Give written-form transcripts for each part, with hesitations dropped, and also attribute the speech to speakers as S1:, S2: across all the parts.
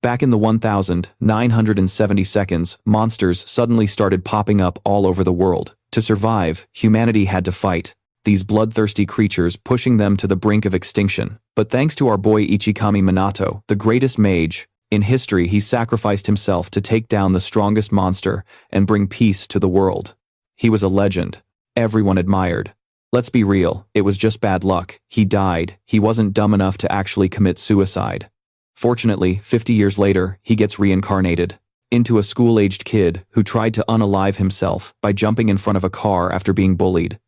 S1: Back in the 1970 seconds, monsters suddenly started popping up all over the world. To survive, humanity had to fight these bloodthirsty creatures, pushing them to the brink of extinction. But thanks to our boy Ichikami Minato, the greatest mage in history, he sacrificed himself to take down the strongest monster and bring peace to the world. He was a legend. Everyone admired. Let's be real, it was just bad luck. He died. He wasn't dumb enough to actually commit suicide. Fortunately, 50 years later, he gets reincarnated into a school-aged kid who tried to unalive himself by jumping in front of a car after being bullied.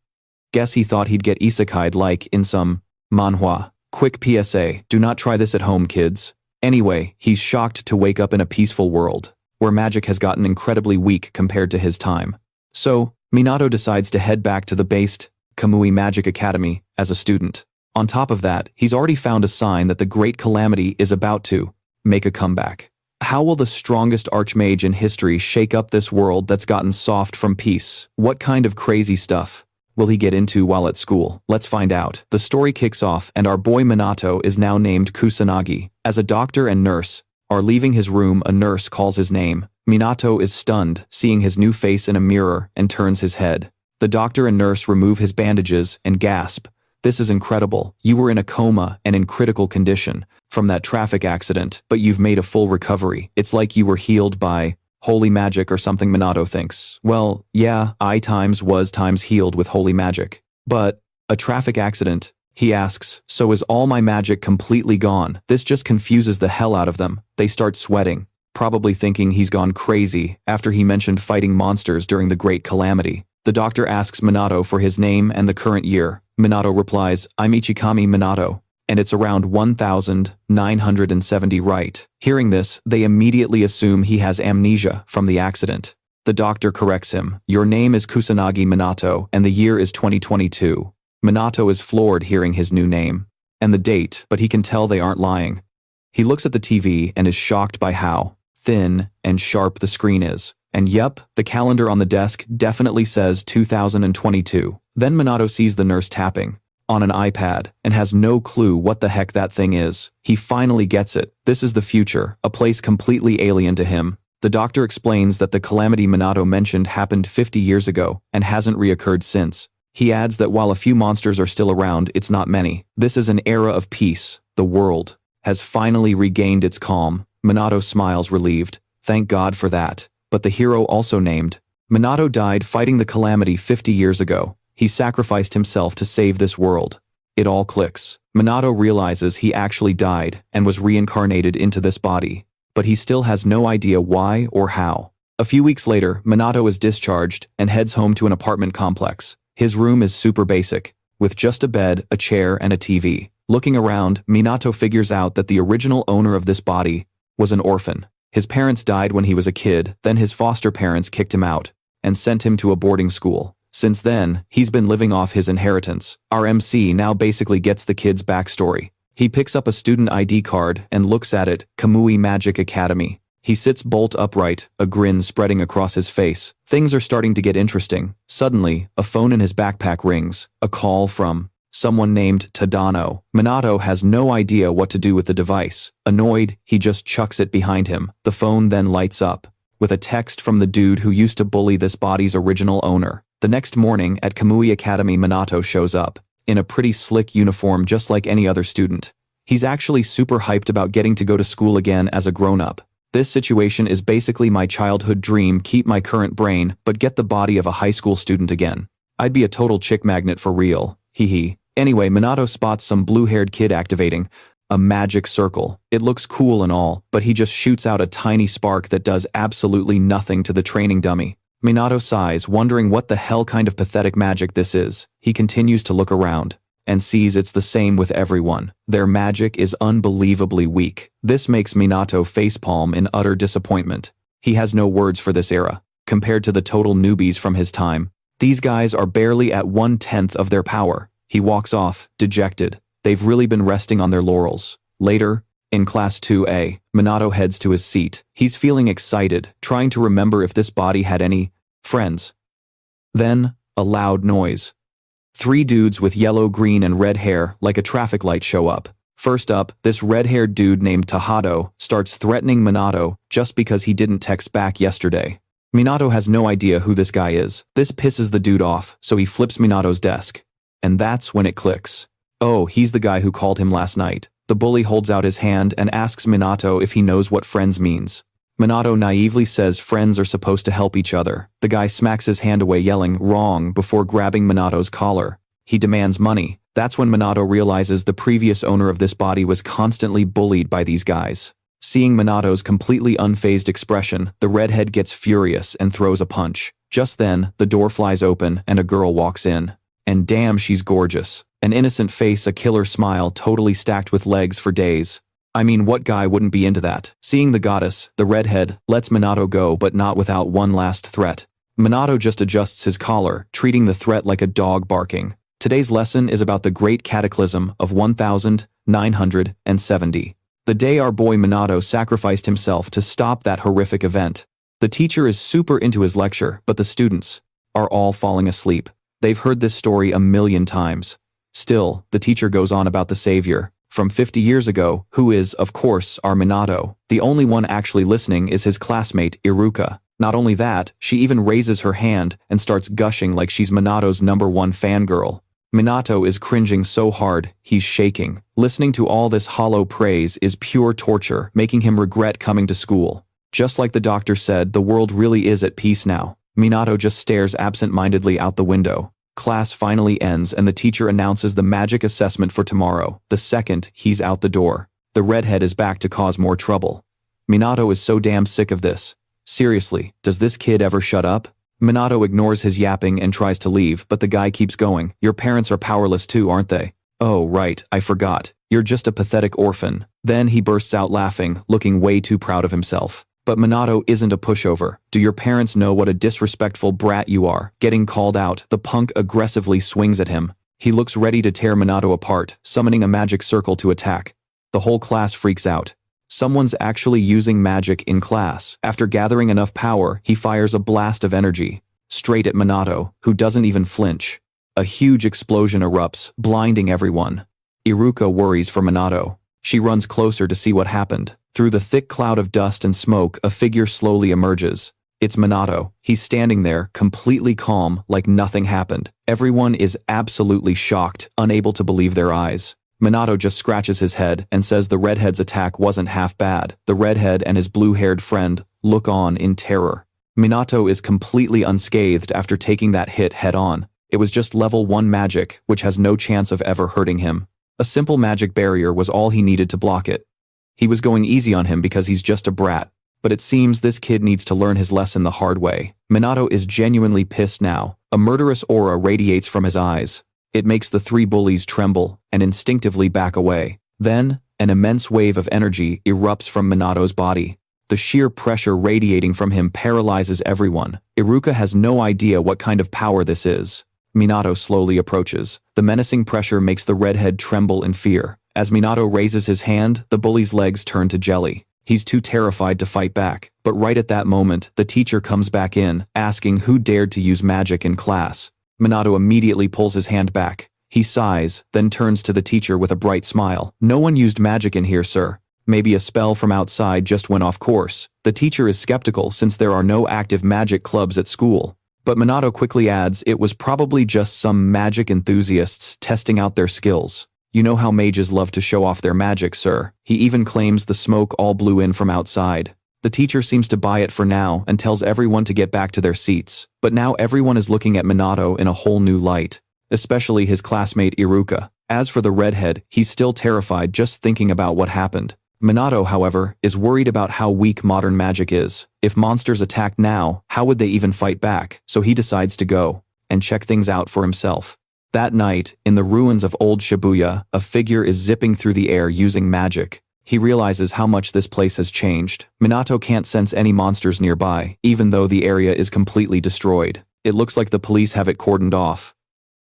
S1: Guess he thought he'd get isekai'd like in some manhwa. Quick PSA, do not try this at home, kids. Anyway, he's shocked to wake up in a peaceful world, where magic has gotten incredibly weak compared to his time. So, Minato decides to head back to the based Kamui Magic Academy as a student. On top of that, he's already found a sign that the Great Calamity is about to make a comeback. How will the strongest archmage in history shake up this world that's gotten soft from peace? What kind of crazy stuff will he get into while at school? Let's find out. The story kicks off, and our boy Minato is now named Kusanagi. As a doctor and nurse are leaving his room, a nurse calls his name. Minato is stunned, seeing his new face in a mirror, and turns his head. The doctor and nurse remove his bandages and gasp. This is incredible. You were in a coma and in critical condition from that traffic accident, but you've made a full recovery. It's like you were healed by holy magic or something, Minato thinks. Well, yeah, I times was times healed with holy magic. But a traffic accident? He asks, so is all my magic completely gone? This just confuses the hell out of them. They start sweating, probably thinking he's gone crazy after he mentioned fighting monsters during the Great Calamity. The doctor asks Minato for his name and the current year. Minato replies, I'm Ichikami Minato, and it's around 1970, right? Hearing this, they immediately assume he has amnesia from the accident. The doctor corrects him. Your name is Kusanagi Minato, and the year is 2022. Minato is floored hearing his new name and the date, but he can tell they aren't lying. He looks at the TV and is shocked by how thin and sharp the screen is. And yep, the calendar on the desk definitely says 2022. Then Minato sees the nurse tapping on an iPad and has no clue what the heck that thing is. He finally gets it. This is the future, a place completely alien to him. The doctor explains that the calamity Minato mentioned happened 50 years ago and hasn't reoccurred since. He adds that while a few monsters are still around, it's not many. This is an era of peace. The world has finally regained its calm. Minato smiles relieved. Thank God for that. But the hero also named. Minato died fighting the calamity 50 years ago. He sacrificed himself to save this world. It all clicks. Minato realizes he actually died and was reincarnated into this body, but he still has no idea why or how. A few weeks later, Minato is discharged and heads home to an apartment complex. His room is super basic, with just a bed, a chair, and a TV. Looking around, Minato figures out that the original owner of this body was an orphan. His parents died when he was a kid, then his foster parents kicked him out and sent him to a boarding school. Since then, he's been living off his inheritance. Our MC now basically gets the kid's backstory. He picks up a student ID card and looks at it, Kamui Magic Academy. He sits bolt upright, a grin spreading across his face. Things are starting to get interesting. Suddenly, a phone in his backpack rings, a call from someone named Tadano. Minato has no idea what to do with the device. Annoyed, he just chucks it behind him. The phone then lights up with a text from the dude who used to bully this body's original owner. The next morning at Kamui Academy, Minato shows up in a pretty slick uniform just like any other student. He's actually super hyped about getting to go to school again as a grown-up. This situation is basically my childhood dream, keep my current brain, but get the body of a high school student again. I'd be a total chick magnet for real. Hee. Anyway, Minato spots some blue-haired kid activating a magic circle. It looks cool and all, but he just shoots out a tiny spark that does absolutely nothing to the training dummy. Minato sighs, wondering what the hell kind of pathetic magic this is. He continues to look around and sees it's the same with everyone. Their magic is unbelievably weak. This makes Minato facepalm in utter disappointment. He has no words for this era. Compared to the total newbies from his time, these guys are barely at 1/10 of their power. He walks off, dejected. They've really been resting on their laurels. Later, in Class 2A, Minato heads to his seat. He's feeling excited, trying to remember if this body had any friends. Then, a loud noise. 3 dudes with yellow, green, and red hair, like a traffic light, show up. First up, this red-haired dude named Tahado starts threatening Minato just because he didn't text back yesterday. Minato has no idea who this guy is. This pisses the dude off, so he flips Minato's desk. And that's when it clicks. Oh, he's the guy who called him last night. The bully holds out his hand and asks Minato if he knows what friends means. Minato naively says friends are supposed to help each other. The guy smacks his hand away yelling, "Wrong," before grabbing Minato's collar. He demands money. That's when Minato realizes the previous owner of this body was constantly bullied by these guys. Seeing Minato's completely unfazed expression, the redhead gets furious and throws a punch. Just then, the door flies open and a girl walks in. And damn, she's gorgeous. An innocent face, a killer smile, totally stacked with legs for days. I mean, what guy wouldn't be into that? Seeing the goddess, the redhead lets Minato go, but not without one last threat. Minato just adjusts his collar, treating the threat like a dog barking. Today's lesson is about the Great Cataclysm of 1970. The day our boy Minato sacrificed himself to stop that horrific event. The teacher is super into his lecture, but the students are all falling asleep. They've heard this story a million times. Still, the teacher goes on about the savior from 50 years ago, who is, of course, our Minato. The only one actually listening is his classmate, Iruka. Not only that, she even raises her hand and starts gushing like she's Minato's #1 fangirl. Minato is cringing so hard, he's shaking. Listening to all this hollow praise is pure torture, making him regret coming to school. Just like the doctor said, the world really is at peace now. Minato just stares absent-mindedly out the window. Class finally ends and the teacher announces the magic assessment for tomorrow. The second he's out the door, the redhead is back to cause more trouble. Minato is so damn sick of this. Seriously, does this kid ever shut up? Minato ignores his yapping and tries to leave, but the guy keeps going. Your parents are powerless too, aren't they? Oh, right, I forgot. You're just a pathetic orphan. Then he bursts out laughing, looking way too proud of himself. But Minato isn't a pushover. Do your parents know what a disrespectful brat you are? Getting called out, the punk aggressively swings at him. He looks ready to tear Minato apart, summoning a magic circle to attack. The whole class freaks out. Someone's actually using magic in class. After gathering enough power, he fires a blast of energy straight at Minato, who doesn't even flinch. A huge explosion erupts, blinding everyone. Iruka worries for Minato. She runs closer to see what happened. Through the thick cloud of dust and smoke, a figure slowly emerges. It's Minato. He's standing there, completely calm, like nothing happened. Everyone is absolutely shocked, unable to believe their eyes. Minato just scratches his head and says the redhead's attack wasn't half bad. The redhead and his blue-haired friend look on in terror. Minato is completely unscathed after taking that hit head-on. It was just level 1 magic, which has no chance of ever hurting him. A simple magic barrier was all he needed to block it. He was going easy on him because he's just a brat. But it seems this kid needs to learn his lesson the hard way. Minato is genuinely pissed now. A murderous aura radiates from his eyes. It makes the 3 bullies tremble and instinctively back away. Then, an immense wave of energy erupts from Minato's body. The sheer pressure radiating from him paralyzes everyone. Iruka has no idea what kind of power this is. Minato slowly approaches. The menacing pressure makes the redhead tremble in fear. As Minato raises his hand, the bully's legs turn to jelly. He's too terrified to fight back. But right at that moment, the teacher comes back in, asking who dared to use magic in class. Minato immediately pulls his hand back. He sighs, then turns to the teacher with a bright smile. No one used magic in here, sir. Maybe a spell from outside just went off course. The teacher is skeptical since there are no active magic clubs at school. But Minato quickly adds it was probably just some magic enthusiasts testing out their skills. You know how mages love to show off their magic, sir. He even claims the smoke all blew in from outside. The teacher seems to buy it for now and tells everyone to get back to their seats. But now everyone is looking at Minato in a whole new light, especially his classmate Iruka. As for the redhead, he's still terrified just thinking about what happened. Minato, however, is worried about how weak modern magic is. If monsters attacked now, how would they even fight back? So he decides to go and check things out for himself. That night, in the ruins of old Shibuya, a figure is zipping through the air using magic. He realizes how much this place has changed. Minato can't sense any monsters nearby, even though the area is completely destroyed. It looks like the police have it cordoned off.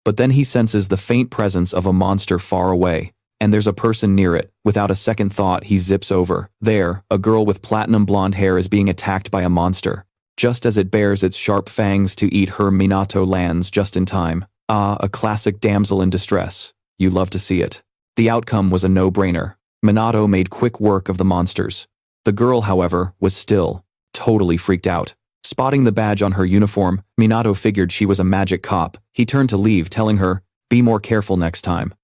S1: But then he senses the faint presence of a monster far away. And there's a person near it. Without a second thought, he zips over. There, a girl with platinum blonde hair is being attacked by a monster. Just as it bares its sharp fangs to eat her, Minato lands just in time. Ah, a classic damsel in distress. You love to see it. The outcome was a no-brainer. Minato made quick work of the monsters. The girl, however, was still totally freaked out. Spotting the badge on her uniform, Minato figured she was a magic cop. He turned to leave, telling her, "Be more careful next time."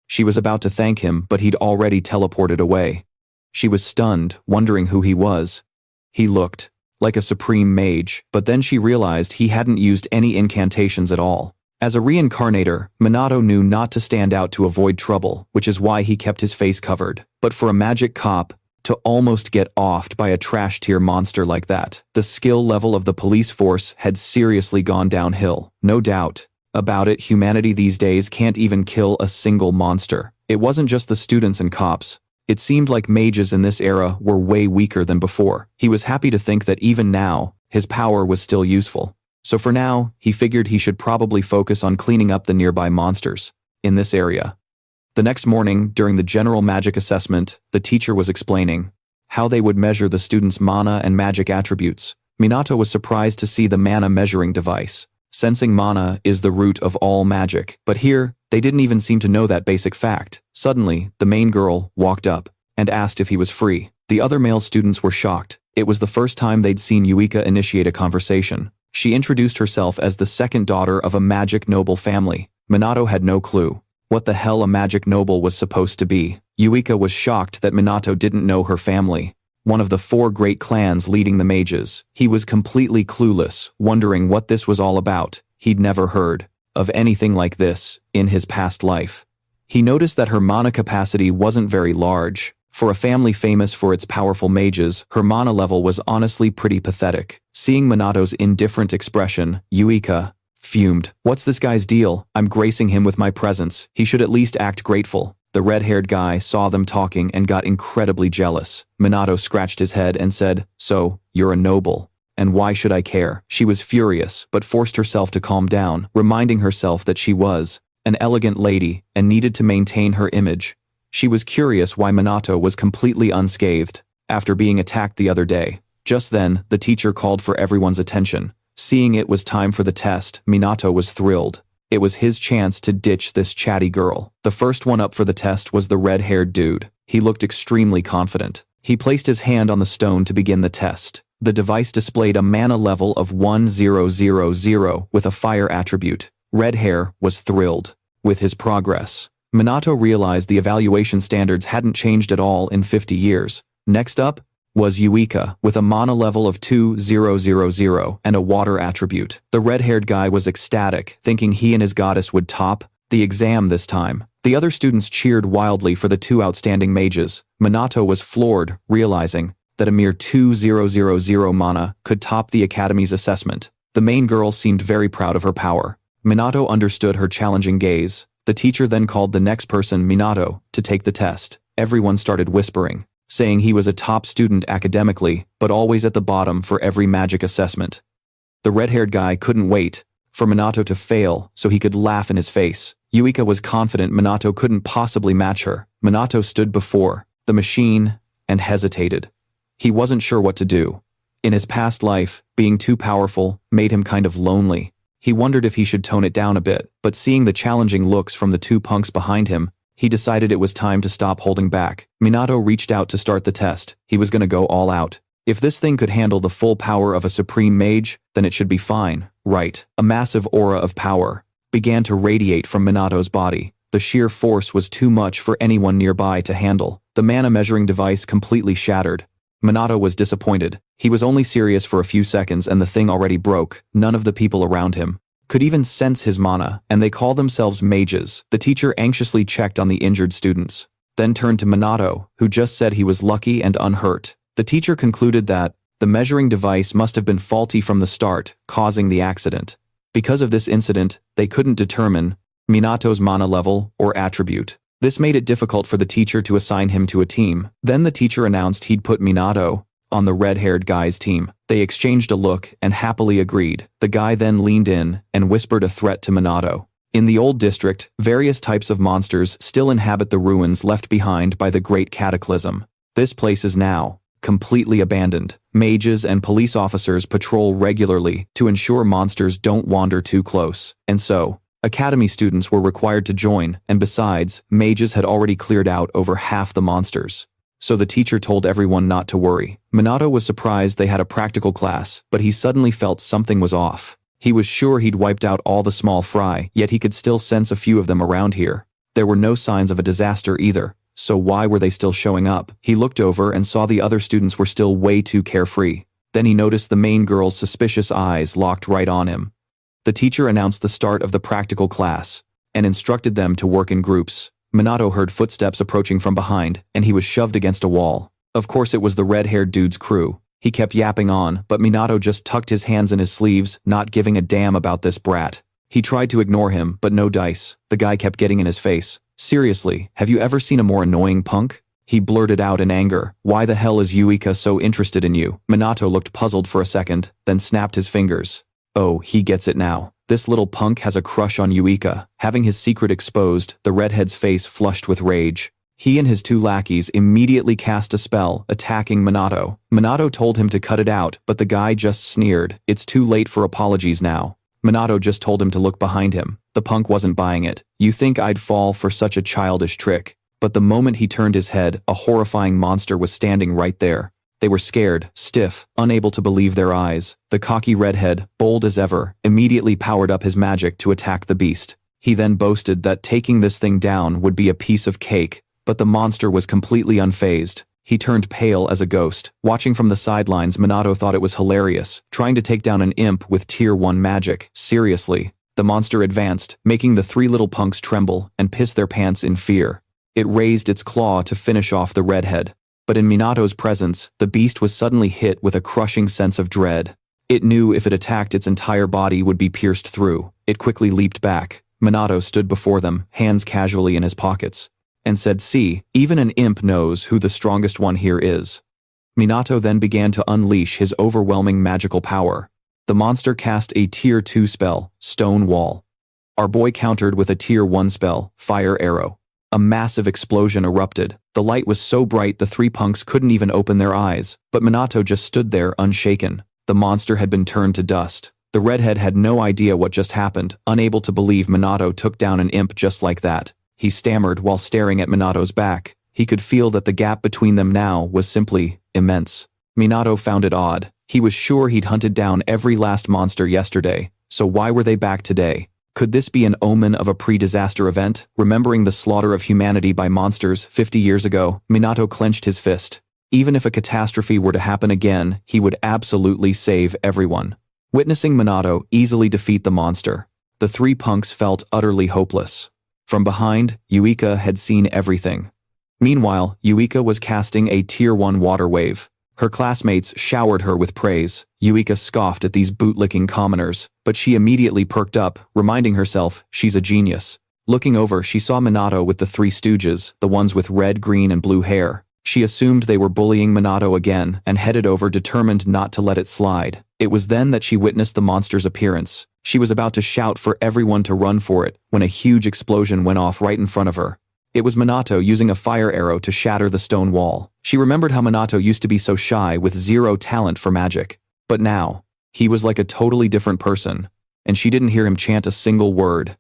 S1: She was about to thank him, but he'd already teleported away. She was stunned, wondering who he was. He looked like a supreme mage, but then she realized he hadn't used any incantations at all. As a reincarnator, Minato knew not to stand out to avoid trouble, which is why he kept his face covered. But for a magic cop to almost get offed by a trash-tier monster like that, the skill level of the police force had seriously gone downhill. No doubt about it, humanity these days can't even kill a single monster. It wasn't just the students and cops. It seemed like mages in this era were way weaker than before. He was happy to think that even now, his power was still useful. So for now, he figured he should probably focus on cleaning up the nearby monsters in this area. The next morning, during the general magic assessment, the teacher was explaining how they would measure the students' mana and magic attributes. Minato was surprised to see the mana measuring device. Sensing mana is the root of all magic, but here, they didn't even seem to know that basic fact. Suddenly, the main girl walked up and asked if he was free. The other male students were shocked. It was the first time they'd seen Yuika initiate a conversation. She introduced herself as the second daughter of a magic noble family. Minato had no clue what the hell a magic noble was supposed to be. Yuika was shocked that Minato didn't know her family, one of the 4 great clans leading the mages. He was completely clueless, wondering what this was all about. He'd never heard of anything like this in his past life. He noticed that her mana capacity wasn't very large. For a family famous for its powerful mages, her mana level was honestly pretty pathetic. Seeing Minato's indifferent expression, Yuika fumed. "What's this guy's deal? I'm gracing him with my presence. He should at least act grateful." The red-haired guy saw them talking and got incredibly jealous. Minato scratched his head and said, "So, you're a noble. And why should I care?" She was furious, but forced herself to calm down, reminding herself that she was an elegant lady and needed to maintain her image. She was curious why Minato was completely unscathed after being attacked the other day. Just then, the teacher called for everyone's attention. Seeing it was time for the test, Minato was thrilled. It was his chance to ditch this chatty girl. The first one up for the test was the red-haired dude. He looked extremely confident. He placed his hand on the stone to begin the test. The device displayed a mana level of 1000 with a fire attribute. Red Hair was thrilled with his progress. Minato realized the evaluation standards hadn't changed at all in 50 years. Next up was Yuika, with a mana level of 2000 and a water attribute. The red-haired guy was ecstatic, thinking he and his goddess would top the exam this time. The other students cheered wildly for the 2 outstanding mages. Minato was floored, realizing that a mere 2000 mana could top the Academy's assessment. The main girl seemed very proud of her power. Minato understood her challenging gaze. The teacher then called the next person, Minato, to take the test. Everyone started whispering, saying he was a top student academically, but always at the bottom for every magic assessment. The red-haired guy couldn't wait for Minato to fail so he could laugh in his face. Yuika was confident Minato couldn't possibly match her. Minato stood before the machine and hesitated. He wasn't sure what to do. In his past life, being too powerful made him kind of lonely. He wondered if he should tone it down a bit, but seeing the challenging looks from the 2 punks behind him, he decided it was time to stop holding back. Minato reached out to start the test. He was gonna go all out. If this thing could handle the full power of a supreme mage, then it should be fine, right? A massive aura of power began to radiate from Minato's body. The sheer force was too much for anyone nearby to handle. The mana measuring device completely shattered. Minato was disappointed. He was only serious for a few seconds and the thing already broke. None of the people around him could even sense his mana, and they call themselves mages. The teacher anxiously checked on the injured students, then turned to Minato, who just said he was lucky and unhurt. The teacher concluded that the measuring device must have been faulty from the start, causing the accident. Because of this incident, they couldn't determine Minato's mana level or attribute. This made it difficult for the teacher to assign him to a team. Then the teacher announced he'd put Minato on the red-haired guy's team. They exchanged a look and happily agreed. The guy then leaned in and whispered a threat to Minato. In the old district, various types of monsters still inhabit the ruins left behind by the Great Cataclysm. This place is now completely abandoned. Mages and police officers patrol regularly to ensure monsters don't wander too close. And so, Academy students were required to join, and besides, mages had already cleared out over half the monsters. So the teacher told everyone not to worry. Minato was surprised they had a practical class, but he suddenly felt something was off. He was sure he'd wiped out all the small fry, yet he could still sense a few of them around here. There were no signs of a disaster either, so why were they still showing up? He looked over and saw the other students were still way too carefree. Then he noticed the main girl's suspicious eyes locked right on him. The teacher announced the start of the practical class, and instructed them to work in groups. Minato heard footsteps approaching from behind, and he was shoved against a wall. Of course it was the red-haired dude's crew. He kept yapping on, but Minato just tucked his hands in his sleeves, not giving a damn about this brat. He tried to ignore him, but no dice. The guy kept getting in his face. Seriously, have you ever seen a more annoying punk? He blurted out in anger. Why the hell is Yuika so interested in you? Minato looked puzzled for a second, then snapped his fingers. Oh, he gets it now. This little punk has a crush on Yuika. Having his secret exposed, the redhead's face flushed with rage. He and his two lackeys immediately cast a spell, attacking Minato. Minato told him to cut it out, but the guy just sneered. It's too late for apologies now. Minato just told him to look behind him. The punk wasn't buying it. You think I'd fall for such a childish trick? But the moment he turned his head, a horrifying monster was standing right there. They were scared, stiff, unable to believe their eyes. The cocky redhead, bold as ever, immediately powered up his magic to attack the beast. He then boasted that taking this thing down would be a piece of cake, but the monster was completely unfazed. He turned pale as a ghost. Watching from the sidelines, Minato thought it was hilarious, trying to take down an imp with Tier 1 magic. Seriously. The monster advanced, making the three little punks tremble and piss their pants in fear. It raised its claw to finish off the redhead. But in Minato's presence, the beast was suddenly hit with a crushing sense of dread. It knew if it attacked, its entire body would be pierced through. It quickly leaped back. Minato stood before them, hands casually in his pockets, and said, "See, even an imp knows who the strongest one here is." Minato then began to unleash his overwhelming magical power. The monster cast a Tier 2 spell, Stone Wall. Our boy countered with a Tier 1 spell, Fire Arrow. A massive explosion erupted. The light was so bright the three punks couldn't even open their eyes, but Minato just stood there unshaken. The monster had been turned to dust. The redhead had no idea what just happened, unable to believe Minato took down an imp just like that. He stammered while staring at Minato's back. He could feel that the gap between them now was simply immense. Minato found it odd. He was sure he'd hunted down every last monster yesterday, so why were they back today? Could this be an omen of a pre-disaster event? Remembering the slaughter of humanity by monsters 50 years ago, Minato clenched his fist. Even if a catastrophe were to happen again, he would absolutely save everyone. Witnessing Minato easily defeat the monster, the three punks felt utterly hopeless. From behind, Yuika had seen everything. Meanwhile, Yuika was casting a Tier 1 water wave. Her classmates showered her with praise. Yuika scoffed at these bootlicking commoners, but she immediately perked up, reminding herself she's a genius. Looking over, she saw Minato with the three stooges, the ones with red, green, and blue hair. She assumed they were bullying Minato again and headed over, determined not to let it slide. It was then that she witnessed the monster's appearance. She was about to shout for everyone to run for it when a huge explosion went off right in front of her. It was Minato using a fire arrow to shatter the stone wall. She remembered how Minato used to be so shy with zero talent for magic. But now, he was like a totally different person, and she didn't hear him chant a single word.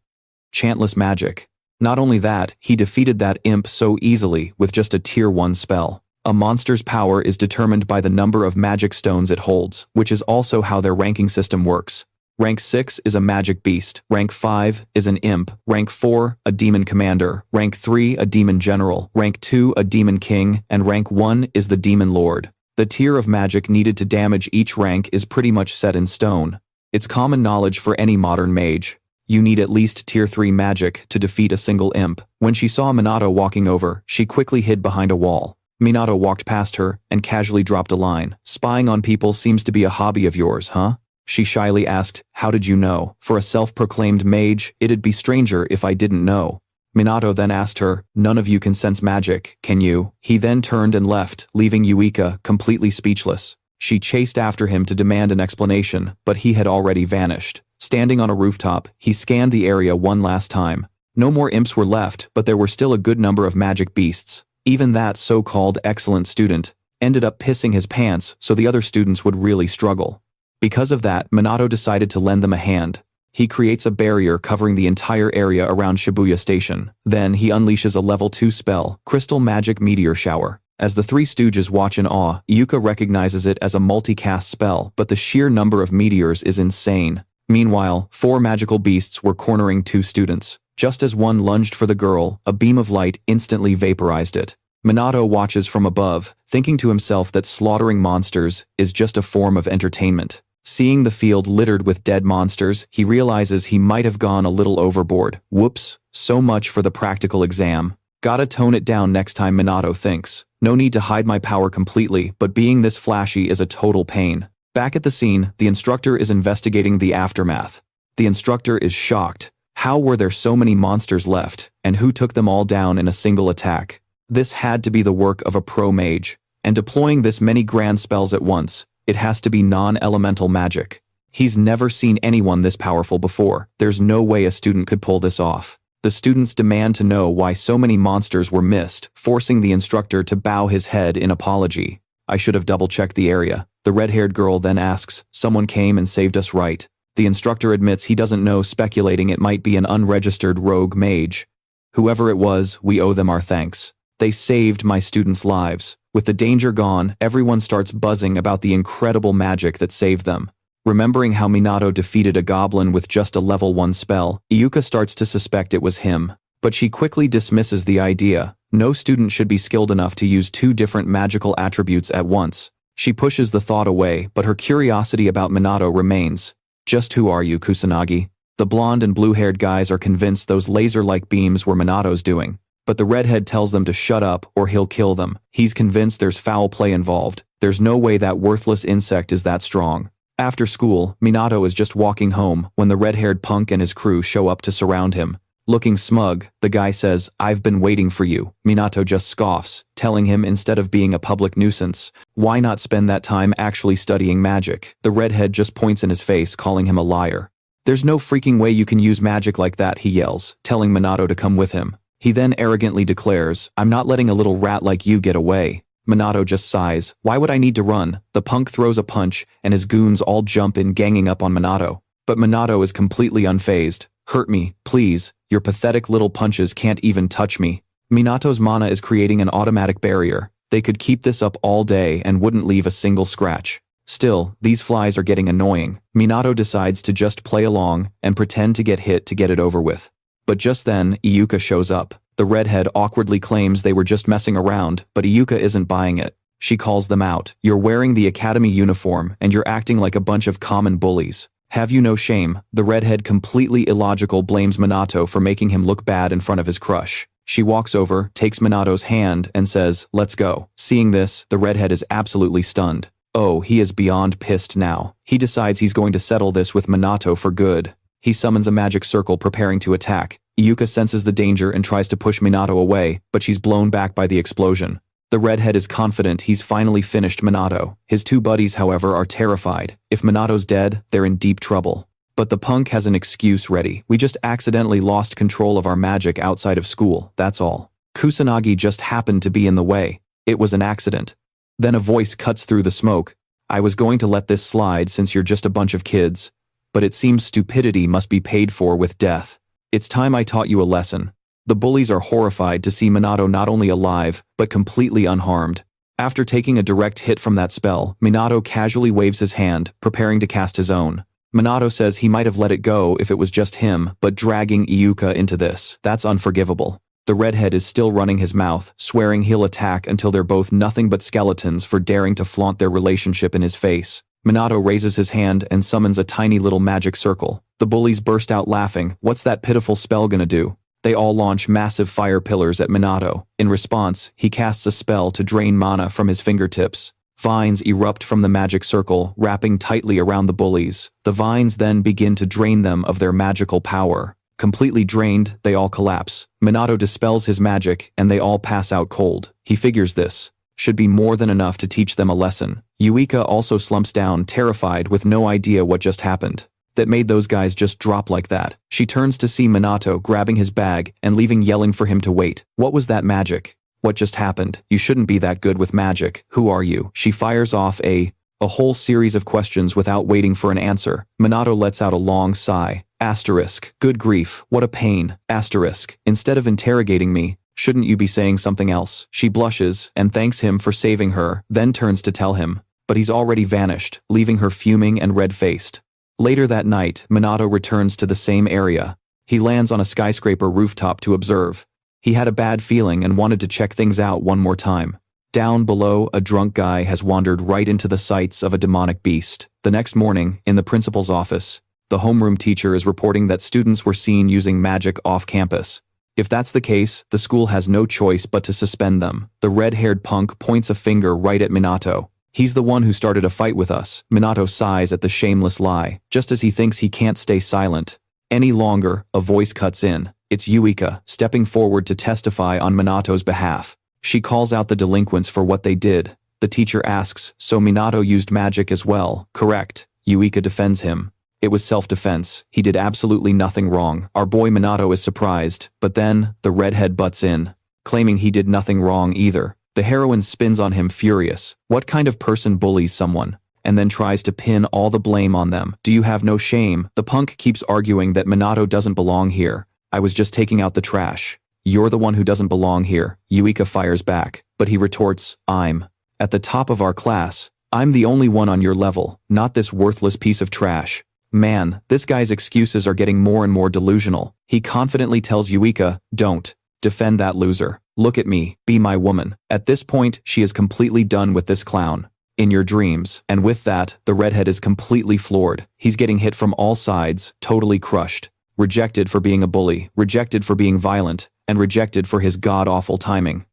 S1: Chantless magic. Not only that, he defeated that imp so easily with just a Tier 1 spell. A monster's power is determined by the number of magic stones it holds, which is also how their ranking system works. Rank 6 is a magic beast, rank 5 is an imp, rank 4 a demon commander, rank 3 a demon general, rank 2 a demon king, and rank 1 is the demon lord. The tier of magic needed to damage each rank is pretty much set in stone. It's common knowledge for any modern mage. You need at least Tier 3 magic to defeat a single imp. When she saw Minato walking over, she quickly hid behind a wall. Minato walked past her and casually dropped a line. "Spying on people seems to be a hobby of yours, huh?" She shyly asked, "How did you know? For a self-proclaimed mage, it'd be stranger if I didn't know." Minato then asked her, "None of you can sense magic, can you?" He then turned and left, leaving Yuika completely speechless. She chased after him to demand an explanation, but he had already vanished. Standing on a rooftop, he scanned the area one last time. No more imps were left, but there were still a good number of magic beasts. Even that so-called excellent student ended up pissing his pants, so the other students would really struggle. Because of that, Minato decided to lend them a hand. He creates a barrier covering the entire area around Shibuya Station. Then he unleashes a level 2 spell, Crystal Magic Meteor Shower. As the three stooges watch in awe, Yuka recognizes it as a multicast spell, but the sheer number of meteors is insane. Meanwhile, 4 magical beasts were cornering 2 students. Just as one lunged for the girl, a beam of light instantly vaporized it. Minato watches from above, thinking to himself that slaughtering monsters is just a form of entertainment. Seeing the field littered with dead monsters, he realizes he might have gone a little overboard. Whoops, so much for the practical exam. Gotta tone it down next time, Minato thinks. No need to hide my power completely, but being this flashy is a total pain. Back at the scene, the instructor is investigating the aftermath. The instructor is shocked. How were there so many monsters left, and who took them all down in a single attack? This had to be the work of a pro mage, and deploying this many grand spells at once, it has to be non-elemental magic. He's never seen anyone this powerful before. There's no way a student could pull this off. The students demand to know why so many monsters were missed, forcing the instructor to bow his head in apology. I should have double-checked the area. The red-haired girl then asks, someone came and saved us, right? The instructor admits he doesn't know, speculating it might be an unregistered rogue mage. Whoever it was, we owe them our thanks. They saved my students' lives. With the danger gone, everyone starts buzzing about the incredible magic that saved them. Remembering how Minato defeated a goblin with just a level 1 spell, Yuka starts to suspect it was him. But she quickly dismisses the idea. No student should be skilled enough to use 2 different magical attributes at once. She pushes the thought away, but her curiosity about Minato remains. Just who are you, Kusanagi? The blonde and blue-haired guys are convinced those laser-like beams were Minato's doing. But the redhead tells them to shut up or he'll kill them. He's convinced there's foul play involved. There's no way that worthless insect is that strong. After school, Minato is just walking home when the red-haired punk and his crew show up to surround him. Looking smug, the guy says, "I've been waiting for you." Minato just scoffs, telling him instead of being a public nuisance, why not spend that time actually studying magic? The redhead just points in his face, calling him a liar. "There's no freaking way you can use magic like that," he yells, telling Minato to come with him. He then arrogantly declares, "I'm not letting a little rat like you get away." Minato just sighs. "Why would I need to run?" The punk throws a punch, and his goons all jump in, ganging up on Minato. But Minato is completely unfazed. "Hurt me, please. Your pathetic little punches can't even touch me." Minato's mana is creating an automatic barrier. They could keep this up all day and wouldn't leave a single scratch. Still, these flies are getting annoying. Minato decides to just play along and pretend to get hit to get it over with. But just then, Iuka shows up. The redhead awkwardly claims they were just messing around, but Iuka isn't buying it. She calls them out. "You're wearing the academy uniform, and you're acting like a bunch of common bullies. Have you no shame?" The redhead, completely illogical, blames Minato for making him look bad in front of his crush. She walks over, takes Minato's hand, and says, "Let's go." Seeing this, the redhead is absolutely stunned. Oh, he is beyond pissed now. He decides he's going to settle this with Minato for good. He summons a magic circle, preparing to attack. Iuka senses the danger and tries to push Minato away, but she's blown back by the explosion. The redhead is confident he's finally finished Minato. His 2 buddies, however, are terrified. If Minato's dead, they're in deep trouble. But the punk has an excuse ready. "We just accidentally lost control of our magic outside of school, that's all. Kusanagi just happened to be in the way. It was an accident." Then a voice cuts through the smoke. "I was going to let this slide since you're just a bunch of kids. But it seems stupidity must be paid for with death. It's time I taught you a lesson." The bullies are horrified to see Minato not only alive, but completely unharmed. After taking a direct hit from that spell, Minato casually waves his hand, preparing to cast his own. Minato says he might have let it go if it was just him, but dragging Iuka into this, that's unforgivable. The redhead is still running his mouth, swearing he'll attack until they're both nothing but skeletons for daring to flaunt their relationship in his face. Minato raises his hand and summons a tiny little magic circle. The bullies burst out laughing. "What's that pitiful spell gonna do?" They all launch massive fire pillars at Minato. In response, he casts a spell to drain mana from his fingertips. Vines erupt from the magic circle, wrapping tightly around the bullies. The vines then begin to drain them of their magical power. Completely drained, they all collapse. Minato dispels his magic, and they all pass out cold. He figures this should be more than enough to teach them a lesson. Yuika also slumps down, terrified, with no idea what just happened. That made those guys just drop like that. She turns to see Minato grabbing his bag and leaving, yelling for him to wait. "What was that magic? What just happened? You shouldn't be that good with magic. Who are you?" She fires off a whole series of questions without waiting for an answer. Minato lets out a long sigh. Asterisk. Good grief, what a pain. Asterisk. Instead of interrogating me, shouldn't you be saying something else? She blushes and thanks him for saving her, then turns to tell him. But he's already vanished, leaving her fuming and red-faced. Later that night, Minato returns to the same area. He lands on a skyscraper rooftop to observe. He had a bad feeling and wanted to check things out one more time. Down below, a drunk guy has wandered right into the sights of a demonic beast. The next morning, in the principal's office, the homeroom teacher is reporting that students were seen using magic off campus. If that's the case, the school has no choice but to suspend them. The red-haired punk points a finger right at Minato. He's the one who started a fight with us. Minato sighs at the shameless lie, just as he thinks he can't stay silent any longer. A voice cuts in. It's Yuika, stepping forward to testify on Minato's behalf. She calls out the delinquents for what they did. The teacher asks, so Minato used magic as well, correct? Yuika defends him. It was self-defense. He did absolutely nothing wrong. Our boy Minato is surprised, but then, the redhead butts in, claiming he did nothing wrong either. The heroine spins on him furious. What kind of person bullies someone, and then tries to pin all the blame on them? Do you have no shame? The punk keeps arguing that Minato doesn't belong here. I was just taking out the trash. You're the one who doesn't belong here. Yuika fires back, but he retorts, I'm at the top of our class. I'm the only one on your level, not this worthless piece of trash. Man, this guy's excuses are getting more and more delusional. He confidently tells Yuika, don't defend that loser. Look at me, be my woman. At this point, she is completely done with this clown. In your dreams. And with that, the redhead is completely floored. He's getting hit from all sides, totally crushed. Rejected for being a bully, rejected for being violent, and rejected for his god-awful timing.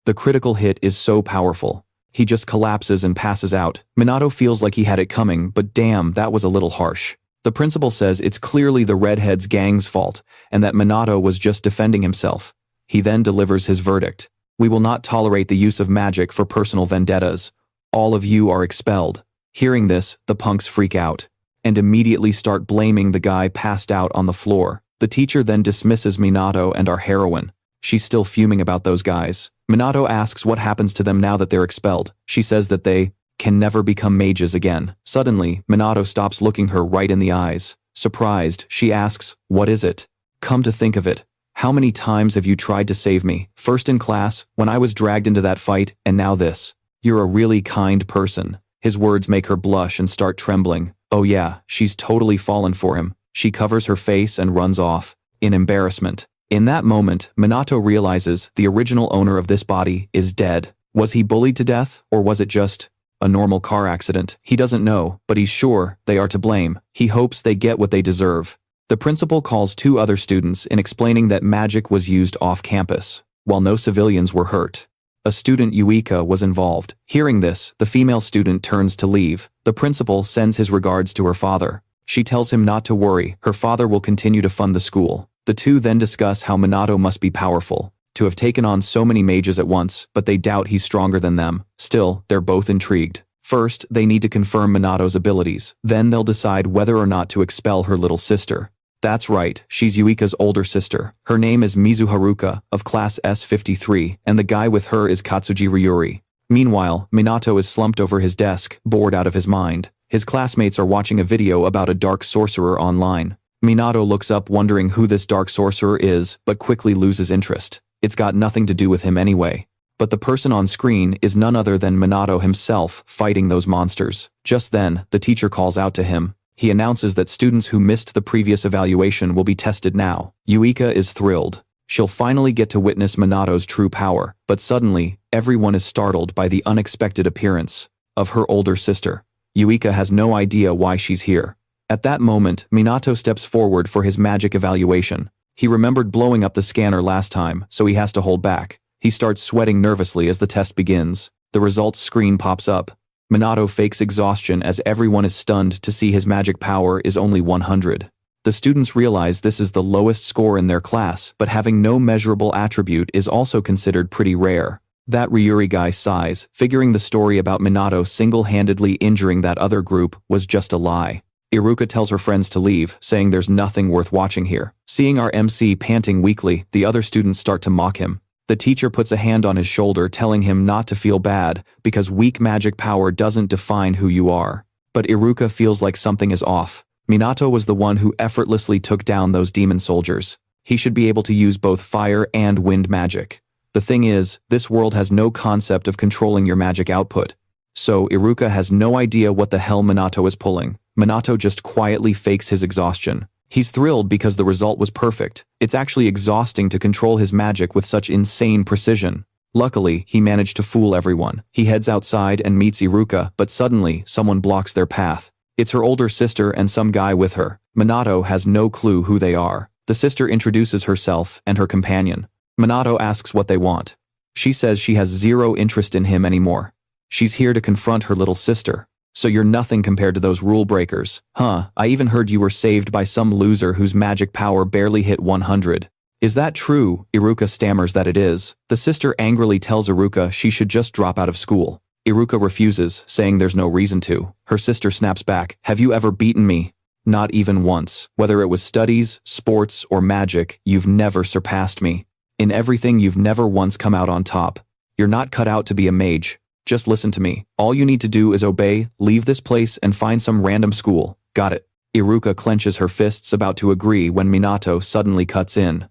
S1: The critical hit is so powerful. He just collapses and passes out. Minato feels like he had it coming, but damn, that was a little harsh. The principal says it's clearly the redhead's gang's fault, and that Minato was just defending himself. He then delivers his verdict. We will not tolerate the use of magic for personal vendettas. All of you are expelled. Hearing this, the punks freak out, and immediately start blaming the guy passed out on the floor. The teacher then dismisses Minato and our heroine. She's still fuming about those guys. Minato asks what happens to them now that they're expelled. She says that they can never become mages again. Suddenly, Minato stops looking her right in the eyes. Surprised, she asks, what is it? Come to think of it, how many times have you tried to save me? First in class, when I was dragged into that fight, and now this. You're a really kind person. His words make her blush and start trembling. Oh yeah, she's totally fallen for him. She covers her face and runs off, in embarrassment. In that moment, Minato realizes the original owner of this body is dead. Was he bullied to death, or was it just a normal car accident? He doesn't know, but he's sure they are to blame. He hopes they get what they deserve. The principal calls 2 other students in explaining that magic was used off campus, while no civilians were hurt. A student, Yuika, was involved. Hearing this, the female student turns to leave. The principal sends his regards to her father. She tells him not to worry, her father will continue to fund the school. The two then discuss how Minato must be powerful, to have taken on so many mages at once, but they doubt he's stronger than them. Still, they're both intrigued. First, they need to confirm Minato's abilities. Then they'll decide whether or not to expel her little sister. That's right, she's Yuika's older sister. Her name is Mizuharuka, of class S53, and the guy with her is Katsuji Ryuri. Meanwhile, Minato is slumped over his desk, bored out of his mind. His classmates are watching a video about a dark sorcerer online. Minato looks up wondering who this dark sorcerer is, but quickly loses interest. It's got nothing to do with him anyway. But the person on screen is none other than Minato himself fighting those monsters. Just then, the teacher calls out to him. He announces that students who missed the previous evaluation will be tested now. Yuika is thrilled. She'll finally get to witness Minato's true power, but suddenly, everyone is startled by the unexpected appearance of her older sister. Yuika has no idea why she's here. At that moment, Minato steps forward for his magic evaluation. He remembered blowing up the scanner last time, so he has to hold back. He starts sweating nervously as the test begins. The results screen pops up. Minato fakes exhaustion as everyone is stunned to see his magic power is only 100. The students realize this is the lowest score in their class, but having no measurable attribute is also considered pretty rare. That Ryuri guy sighs, figuring the story about Minato single-handedly injuring that other group was just a lie. Iruka tells her friends to leave, saying there's nothing worth watching here. Seeing our MC panting weakly, the other students start to mock him. The teacher puts a hand on his shoulder telling him not to feel bad, because weak magic power doesn't define who you are. But Iruka feels like something is off. Minato was the one who effortlessly took down those demon soldiers. He should be able to use both fire and wind magic. The thing is, this world has no concept of controlling your magic output. So Iruka has no idea what the hell Minato is pulling. Minato just quietly fakes his exhaustion. He's thrilled because the result was perfect. It's actually exhausting to control his magic with such insane precision. Luckily, he managed to fool everyone. He heads outside and meets Iruka, but suddenly, someone blocks their path. It's her older sister and some guy with her. Minato has no clue who they are. The sister introduces herself and her companion. Minato asks what they want. She says she has zero interest in him anymore. She's here to confront her little sister. So you're nothing compared to those rule breakers. Huh, I even heard you were saved by some loser whose magic power barely hit 100. Is that true? Iruka stammers that it is. The sister angrily tells Iruka she should just drop out of school. Iruka refuses, saying there's no reason to. Her sister snaps back, have you ever beaten me? Not even once. Whether it was studies, sports, or magic, you've never surpassed me. In everything you've never once come out on top. You're not cut out to be a mage. Just listen to me. All you need to do is obey, leave this place, and find some random school. Got it. Iruka clenches her fists about to agree when Minato suddenly cuts in.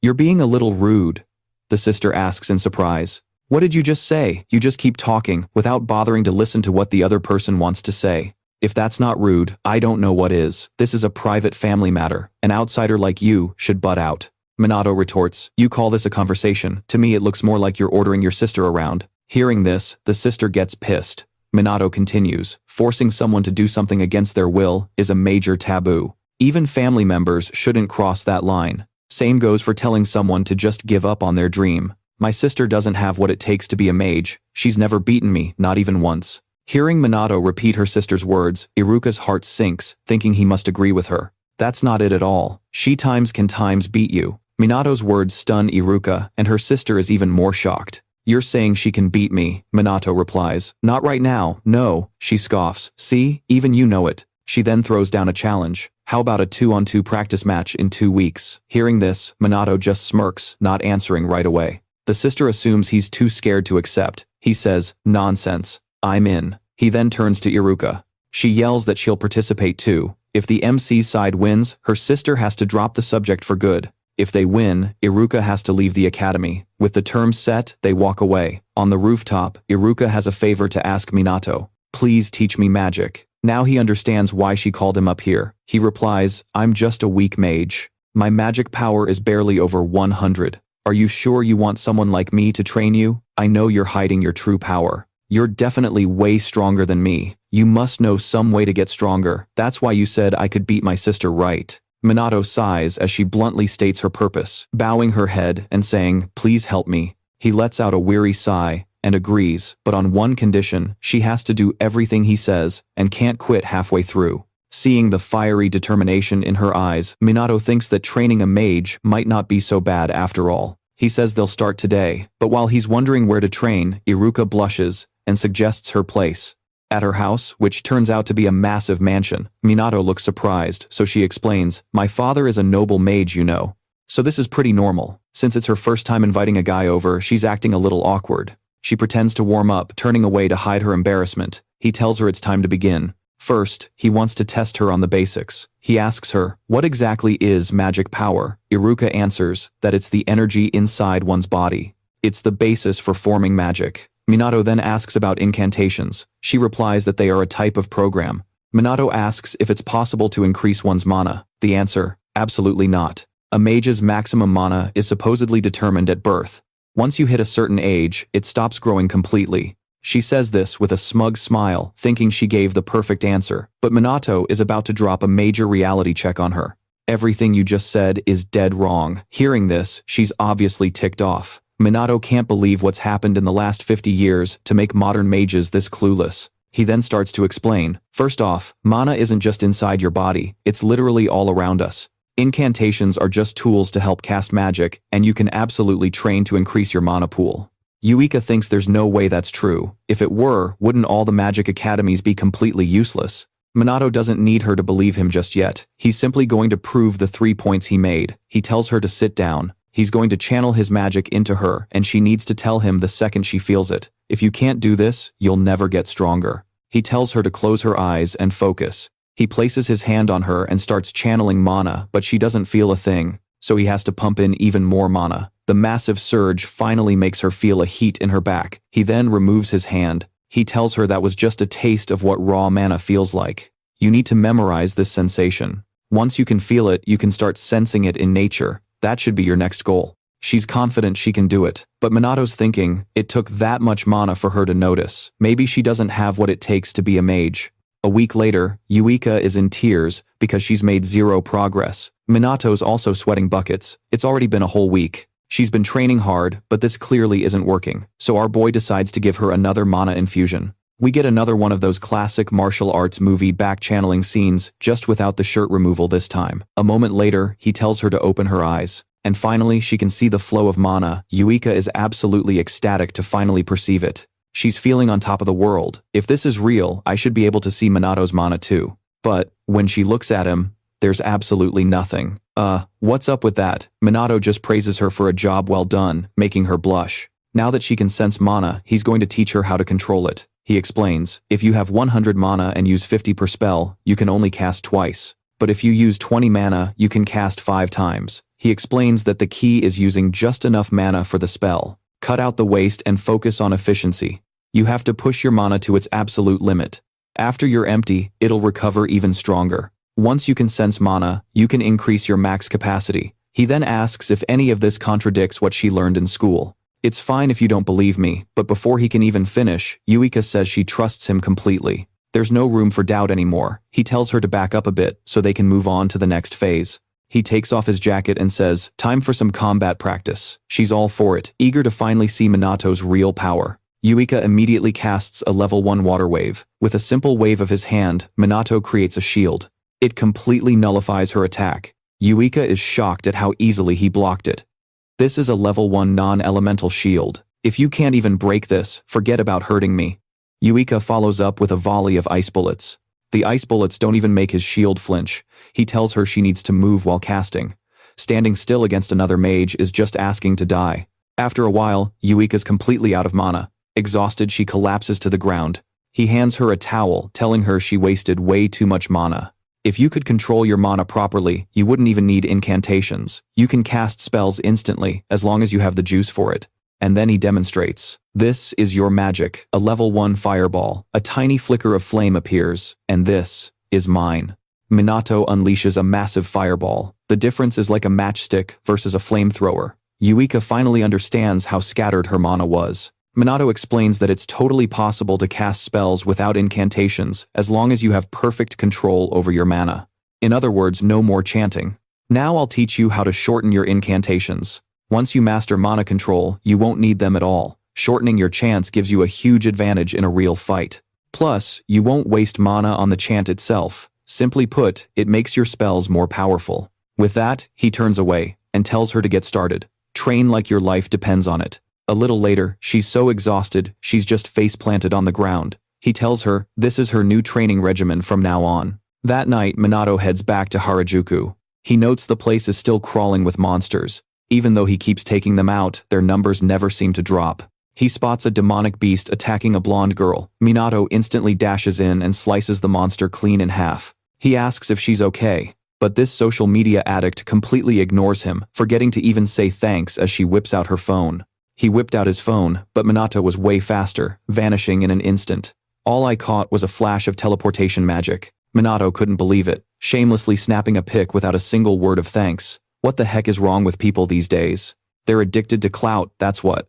S1: You're being a little rude, the sister asks in surprise. What did you just say? You just keep talking, without bothering to listen to what the other person wants to say. If that's not rude, I don't know what is. This is a private family matter. An outsider like you should butt out. Minato retorts, you call this a conversation. To me it looks more like you're ordering your sister around. Hearing this, the sister gets pissed. Minato continues, forcing someone to do something against their will is a major taboo. Even family members shouldn't cross that line. Same goes for telling someone to just give up on their dream. My sister doesn't have what it takes to be a mage. She's never beaten me, not even once. Hearing Minato repeat her sister's words, Iruka's heart sinks, thinking he must agree with her. That's not it at all. She can times beat you. Minato's words stun Iruka, and her sister is even more shocked. You're saying she can beat me, Minato replies. Not right now, no, she scoffs. See, even you know it. She then throws down a challenge. How about a 2-on-2 practice match in 2 weeks? Hearing this, Minato just smirks, not answering right away. The sister assumes he's too scared to accept. He says, nonsense. I'm in. He then turns to Iruka. She yells that she'll participate too. If the MC's side wins, her sister has to drop the subject for good. If they win, Iruka has to leave the academy. With the terms set, they walk away. On the rooftop, Iruka has a favor to ask Minato. Please teach me magic. Now he understands why she called him up here. He replies, I'm just a weak mage. My magic power is barely over 100. Are you sure you want someone like me to train you? I know you're hiding your true power. You're definitely way stronger than me. You must know some way to get stronger. That's why you said I could beat my sister, right? Minato sighs as she bluntly states her purpose, bowing her head and saying, please help me. He lets out a weary sigh and agrees, but on one condition, she has to do everything he says and can't quit halfway through. Seeing the fiery determination in her eyes, Minato thinks that training a mage might not be so bad after all. He says they'll start today, but while he's wondering where to train, Iruka blushes and suggests her place. At her house, which turns out to be a massive mansion, Minato looks surprised, so she explains, my father is a noble mage, you know. So this is pretty normal. Since it's her first time inviting a guy over, she's acting a little awkward. She pretends to warm up, turning away to hide her embarrassment. He tells her it's time to begin. First, he wants to test her on the basics. He asks her, what exactly is magic power? Iruka answers that it's the energy inside one's body. It's the basis for forming magic. Minato then asks about incantations. She replies that they are a type of program. Minato asks if it's possible to increase one's mana. The answer, absolutely not. A mage's maximum mana is supposedly determined at birth. Once you hit a certain age, it stops growing completely. She says this with a smug smile, thinking she gave the perfect answer, but Minato is about to drop a major reality check on her. Everything you just said is dead wrong. Hearing this, she's obviously ticked off. Minato can't believe what's happened in the last 50 years to make modern mages this clueless. He then starts to explain. First off, mana isn't just inside your body, it's literally all around us. Incantations are just tools to help cast magic, and you can absolutely train to increase your mana pool. Yuika thinks there's no way that's true. If it were, wouldn't all the magic academies be completely useless? Minato doesn't need her to believe him just yet. He's simply going to prove the 3 points he made. He tells her to sit down. He's going to channel his magic into her, and she needs to tell him the second she feels it. If you can't do this, you'll never get stronger. He tells her to close her eyes and focus. He places his hand on her and starts channeling mana, but she doesn't feel a thing, so he has to pump in even more mana. The massive surge finally makes her feel a heat in her back. He then removes his hand. He tells her that was just a taste of what raw mana feels like. You need to memorize this sensation. Once you can feel it, you can start sensing it in nature. That should be your next goal. She's confident she can do it, but Minato's thinking, it took that much mana for her to notice. Maybe she doesn't have what it takes to be a mage. A week later, Yuika is in tears because she's made zero progress. Minato's also sweating buckets. It's already been a whole week. She's been training hard, but this clearly isn't working, so our boy decides to give her another mana infusion. We get another one of those classic martial arts movie back-channeling scenes, just without the shirt removal this time. A moment later, he tells her to open her eyes. And finally, she can see the flow of mana. Yuika is absolutely ecstatic to finally perceive it. She's feeling on top of the world. If this is real, I should be able to see Minato's mana too. But when she looks at him, there's absolutely nothing. What's up with that? Minato just praises her for a job well done, making her blush. Now that she can sense mana, he's going to teach her how to control it. He explains, if you have 100 mana and use 50 per spell, you can only cast twice. But if you use 20 mana, you can cast 5 times. He explains that the key is using just enough mana for the spell. Cut out the waste and focus on efficiency. You have to push your mana to its absolute limit. After you're empty, it'll recover even stronger. Once you can sense mana, you can increase your max capacity. He then asks if any of this contradicts what she learned in school. It's fine if you don't believe me, but before he can even finish, Yuika says she trusts him completely. There's no room for doubt anymore. He tells her to back up a bit so they can move on to the next phase. He takes off his jacket and says, time for some combat practice. She's all for it, eager to finally see Minato's real power. Yuika immediately casts a level 1 water wave. With a simple wave of his hand, Minato creates a shield. It completely nullifies her attack. Yuika is shocked at how easily he blocked it. This is a level 1 non-elemental shield. If you can't even break this, forget about hurting me. Yuika follows up with a volley of ice bullets. The ice bullets don't even make his shield flinch. He tells her she needs to move while casting. Standing still against another mage is just asking to die. After a while, Yuika's completely out of mana. Exhausted, she collapses to the ground. He hands her a towel, telling her she wasted way too much mana. If you could control your mana properly, you wouldn't even need incantations. You can cast spells instantly, as long as you have the juice for it. And then he demonstrates. This is your magic, a level 1 fireball. A tiny flicker of flame appears, and this is mine. Minato unleashes a massive fireball. The difference is like a matchstick versus a flamethrower. Yuika finally understands how scattered her mana was. Minato explains that it's totally possible to cast spells without incantations as long as you have perfect control over your mana. In other words, no more chanting. Now I'll teach you how to shorten your incantations. Once you master mana control, you won't need them at all. Shortening your chants gives you a huge advantage in a real fight. Plus, you won't waste mana on the chant itself. Simply put, it makes your spells more powerful. With that, he turns away and tells her to get started. Train like your life depends on it. A little later, she's so exhausted, she's just face-planted on the ground. He tells her this is her new training regimen from now on. That night, Minato heads back to Harajuku. He notes the place is still crawling with monsters. Even though he keeps taking them out, their numbers never seem to drop. He spots a demonic beast attacking a blonde girl. Minato instantly dashes in and slices the monster clean in half. He asks if she's okay, but this social media addict completely ignores him, forgetting to even say thanks as she whips out her phone. He whipped out his phone, but Minato was way faster, vanishing in an instant. All I caught was a flash of teleportation magic. Minato couldn't believe it, shamelessly snapping a pic without a single word of thanks. What the heck is wrong with people these days? They're addicted to clout, that's what.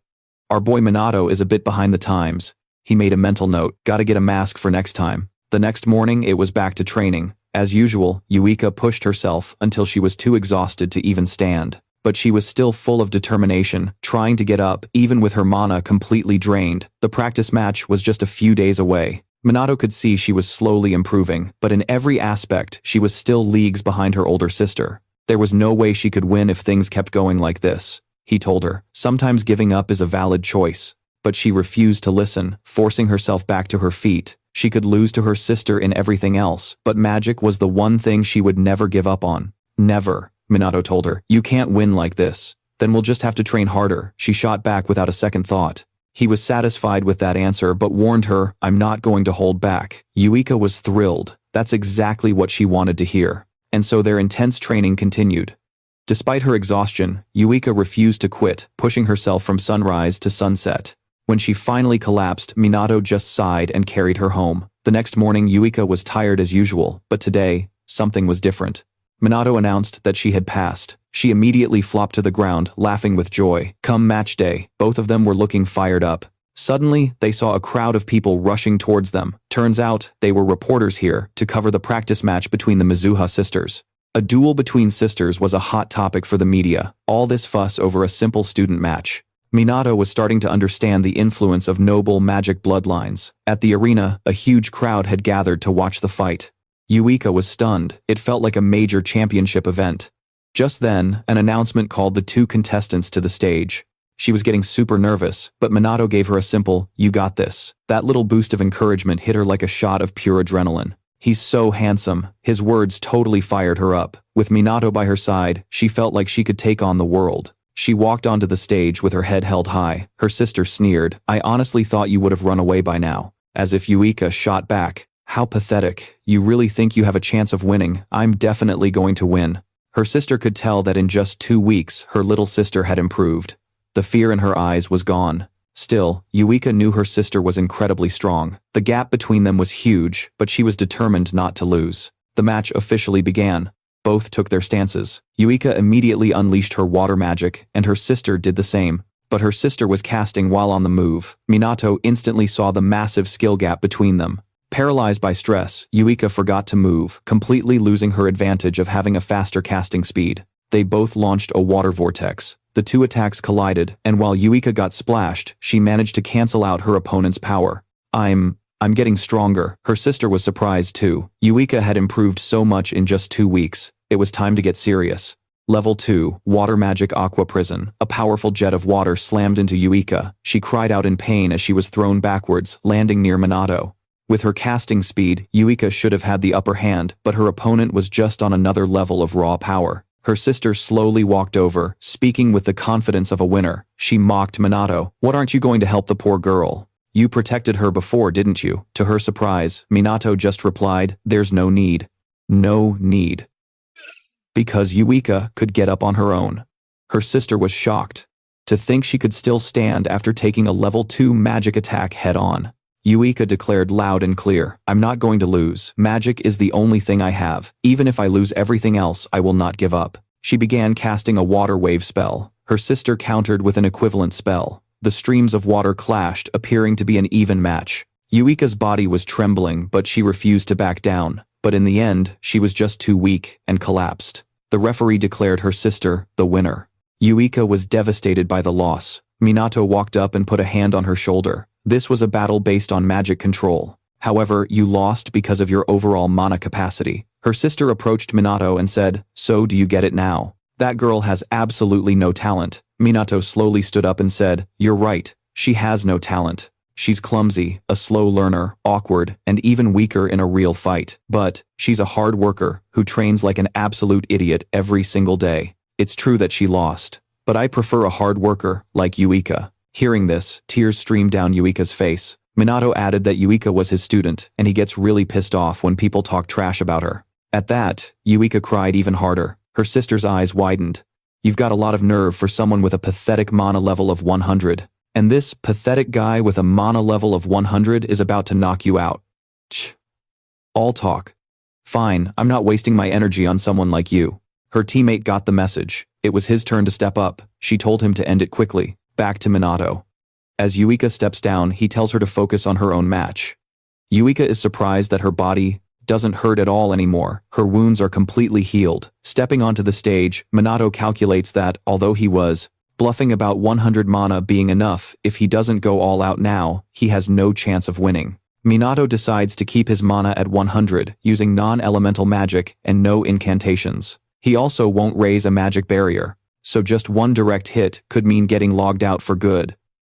S1: Our boy Minato is a bit behind the times. He made a mental note, gotta get a mask for next time. The next morning, it was back to training. As usual, Yuika pushed herself until she was too exhausted to even stand. But she was still full of determination, trying to get up, even with her mana completely drained. The practice match was just a few days away. Minato could see she was slowly improving, but in every aspect, she was still leagues behind her older sister. There was no way she could win if things kept going like this. He told her, sometimes giving up is a valid choice. But she refused to listen, forcing herself back to her feet. She could lose to her sister in everything else, but magic was the one thing she would never give up on. Never. Minato told her, you can't win like this. Then we'll just have to train harder. She shot back without a second thought. He was satisfied with that answer but warned her, I'm not going to hold back. Yuika was thrilled. That's exactly what she wanted to hear. And so their intense training continued. Despite her exhaustion, Yuika refused to quit, pushing herself from sunrise to sunset. When she finally collapsed, Minato just sighed and carried her home. The next morning, Yuika was tired as usual, but today, something was different. Minato announced that she had passed. She immediately flopped to the ground, laughing with joy. Come match day, both of them were looking fired up. Suddenly, they saw a crowd of people rushing towards them. Turns out, they were reporters here to cover the practice match between the Mizuha sisters. A duel between sisters was a hot topic for the media, all this fuss over a simple student match. Minato was starting to understand the influence of noble magic bloodlines. At the arena, a huge crowd had gathered to watch the fight. Yuika was stunned. It felt like a major championship event. Just then, an announcement called the two contestants to the stage. She was getting super nervous, but Minato gave her a simple, "You got this." That little boost of encouragement hit her like a shot of pure adrenaline. He's so handsome. His words totally fired her up. With Minato by her side, she felt like she could take on the world. She walked onto the stage with her head held high. Her sister sneered, "I honestly thought you would have run away by now." As if Yuika shot back, "How pathetic. You really think you have a chance of winning? I'm definitely going to win." Her sister could tell that in just 2 weeks, her little sister had improved. The fear in her eyes was gone. Still, Yuika knew her sister was incredibly strong. The gap between them was huge, but she was determined not to lose. The match officially began. Both took their stances. Yuika immediately unleashed her water magic, and her sister did the same. But her sister was casting while on the move. Minato instantly saw the massive skill gap between them. Paralyzed by stress, Yuika forgot to move, completely losing her advantage of having a faster casting speed. They both launched a water vortex. The two attacks collided, and while Yuika got splashed, she managed to cancel out her opponent's power. I'm getting stronger. Her sister was surprised too. Yuika had improved so much in just 2 weeks. It was time to get serious. Level 2, Water Magic Aqua Prison. A powerful jet of water slammed into Yuika. She cried out in pain as she was thrown backwards, landing near Minato. With her casting speed, Yuika should have had the upper hand, but her opponent was just on another level of raw power. Her sister slowly walked over, speaking with the confidence of a winner. She mocked Minato. "What, aren't you going to help the poor girl? You protected her before, didn't you?" To her surprise, Minato just replied, "There's no need." No need. Because Yuika could get up on her own. Her sister was shocked. To think she could still stand after taking a level 2 magic attack head-on. Yuika declared loud and clear, "I'm not going to lose. Magic is the only thing I have. Even if I lose everything else, I will not give up." She began casting a water wave spell. Her sister countered with an equivalent spell. The streams of water clashed, appearing to be an even match. Yuika's body was trembling, but she refused to back down. But in the end, she was just too weak and collapsed. The referee declared her sister the winner. Yuika was devastated by the loss. Minato walked up and put a hand on her shoulder. "This was a battle based on magic control. However, you lost because of your overall mana capacity." Her sister approached Minato and said, "So do you get it now? That girl has absolutely no talent." Minato slowly stood up and said, "You're right. She has no talent. She's clumsy, a slow learner, awkward, and even weaker in a real fight. But she's a hard worker who trains like an absolute idiot every single day. It's true that she lost. But I prefer a hard worker like Yuika." Hearing this, tears streamed down Yuika's face. Minato added that Yuika was his student, and he gets really pissed off when people talk trash about her. At that, Yuika cried even harder. Her sister's eyes widened. "You've got a lot of nerve for someone with a pathetic mana level of 100. And this pathetic guy with a mana level of 100 is about to knock you out. Tch. All talk. Fine, I'm not wasting my energy on someone like you." Her teammate got the message. It was his turn to step up. She told him to end it quickly. Back to Minato. As Yuika steps down, he tells her to focus on her own match. Yuika is surprised that her body doesn't hurt at all anymore. Her wounds are completely healed. Stepping onto the stage, Minato calculates that, although he was bluffing about 100 mana being enough, if he doesn't go all out now, he has no chance of winning. Minato decides to keep his mana at 100, using non-elemental magic and no incantations. He also won't raise a magic barrier, so just one direct hit could mean getting logged out for good.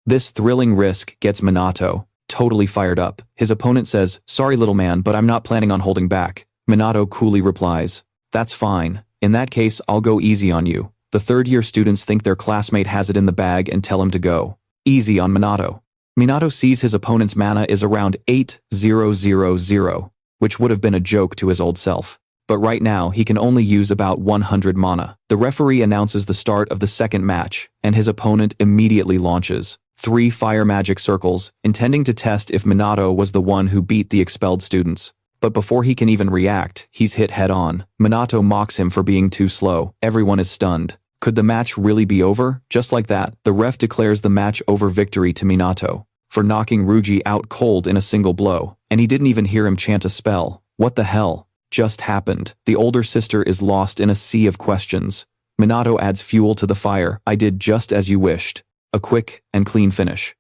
S1: This thrilling risk gets Minato totally fired up. His opponent says, "Sorry little man, but I'm not planning on holding back." Minato coolly replies, "That's fine. In that case, I'll go easy on you." The third-year students think their classmate has it in the bag and tell him to go easy on Minato. Minato sees his opponent's mana is around 8000. which would have been a joke to his old self. But right now he can only use about 100 mana. The referee announces the start of the second match, and his opponent immediately launches 3 fire magic circles, intending to test if Minato was the one who beat the expelled students. But before he can even react, he's hit head-on. Minato mocks him for being too slow. Everyone is stunned. Could the match really be over? Just like that, the ref declares the match over victory to Minato for knocking Ryuji out cold in a single blow, and he didn't even hear him chant a spell. What the hell just happened? The older sister is lost in a sea of questions. Minato adds fuel to the fire. I did just as you wished. A quick and clean finish.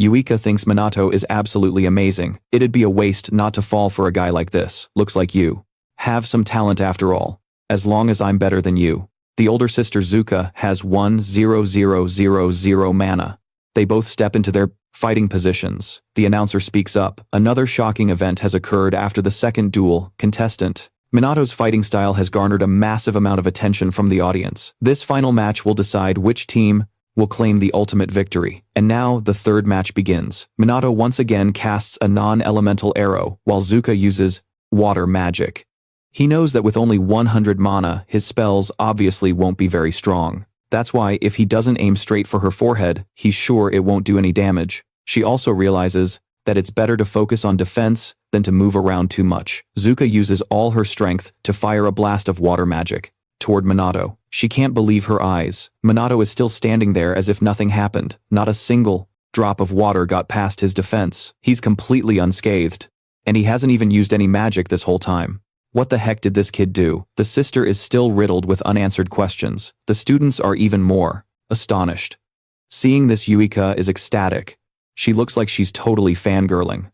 S1: Yuika thinks Minato is absolutely amazing. It'd be a waste not to fall for a guy like this. Looks like you have some talent after all. As long as I'm better than you. The older sister Zuka has 1,0,0,0,0 mana. They both step into their fighting positions. The announcer speaks up. Another shocking event has occurred after the second duel. Contestant Minato's fighting style has garnered a massive amount of attention from the audience. This final match will decide which team will claim the ultimate victory. And now the third match begins. Minato once again casts a non-elemental arrow, while Zuka uses water magic. He knows that with only 100 mana, his spells obviously won't be very strong. That's why if he doesn't aim straight for her forehead, he's sure it won't do any damage. She also realizes that it's better to focus on defense than to move around too much. Zuka uses all her strength to fire a blast of water magic toward Minato. She can't believe her eyes. Minato is still standing there as if nothing happened. Not a single drop of water got past his defense. He's completely unscathed. And he hasn't even used any magic this whole time. What the heck did this kid do? The sister is still riddled with unanswered questions. The students are even more astonished. Seeing this, Yuika is ecstatic. She looks like she's totally fangirling.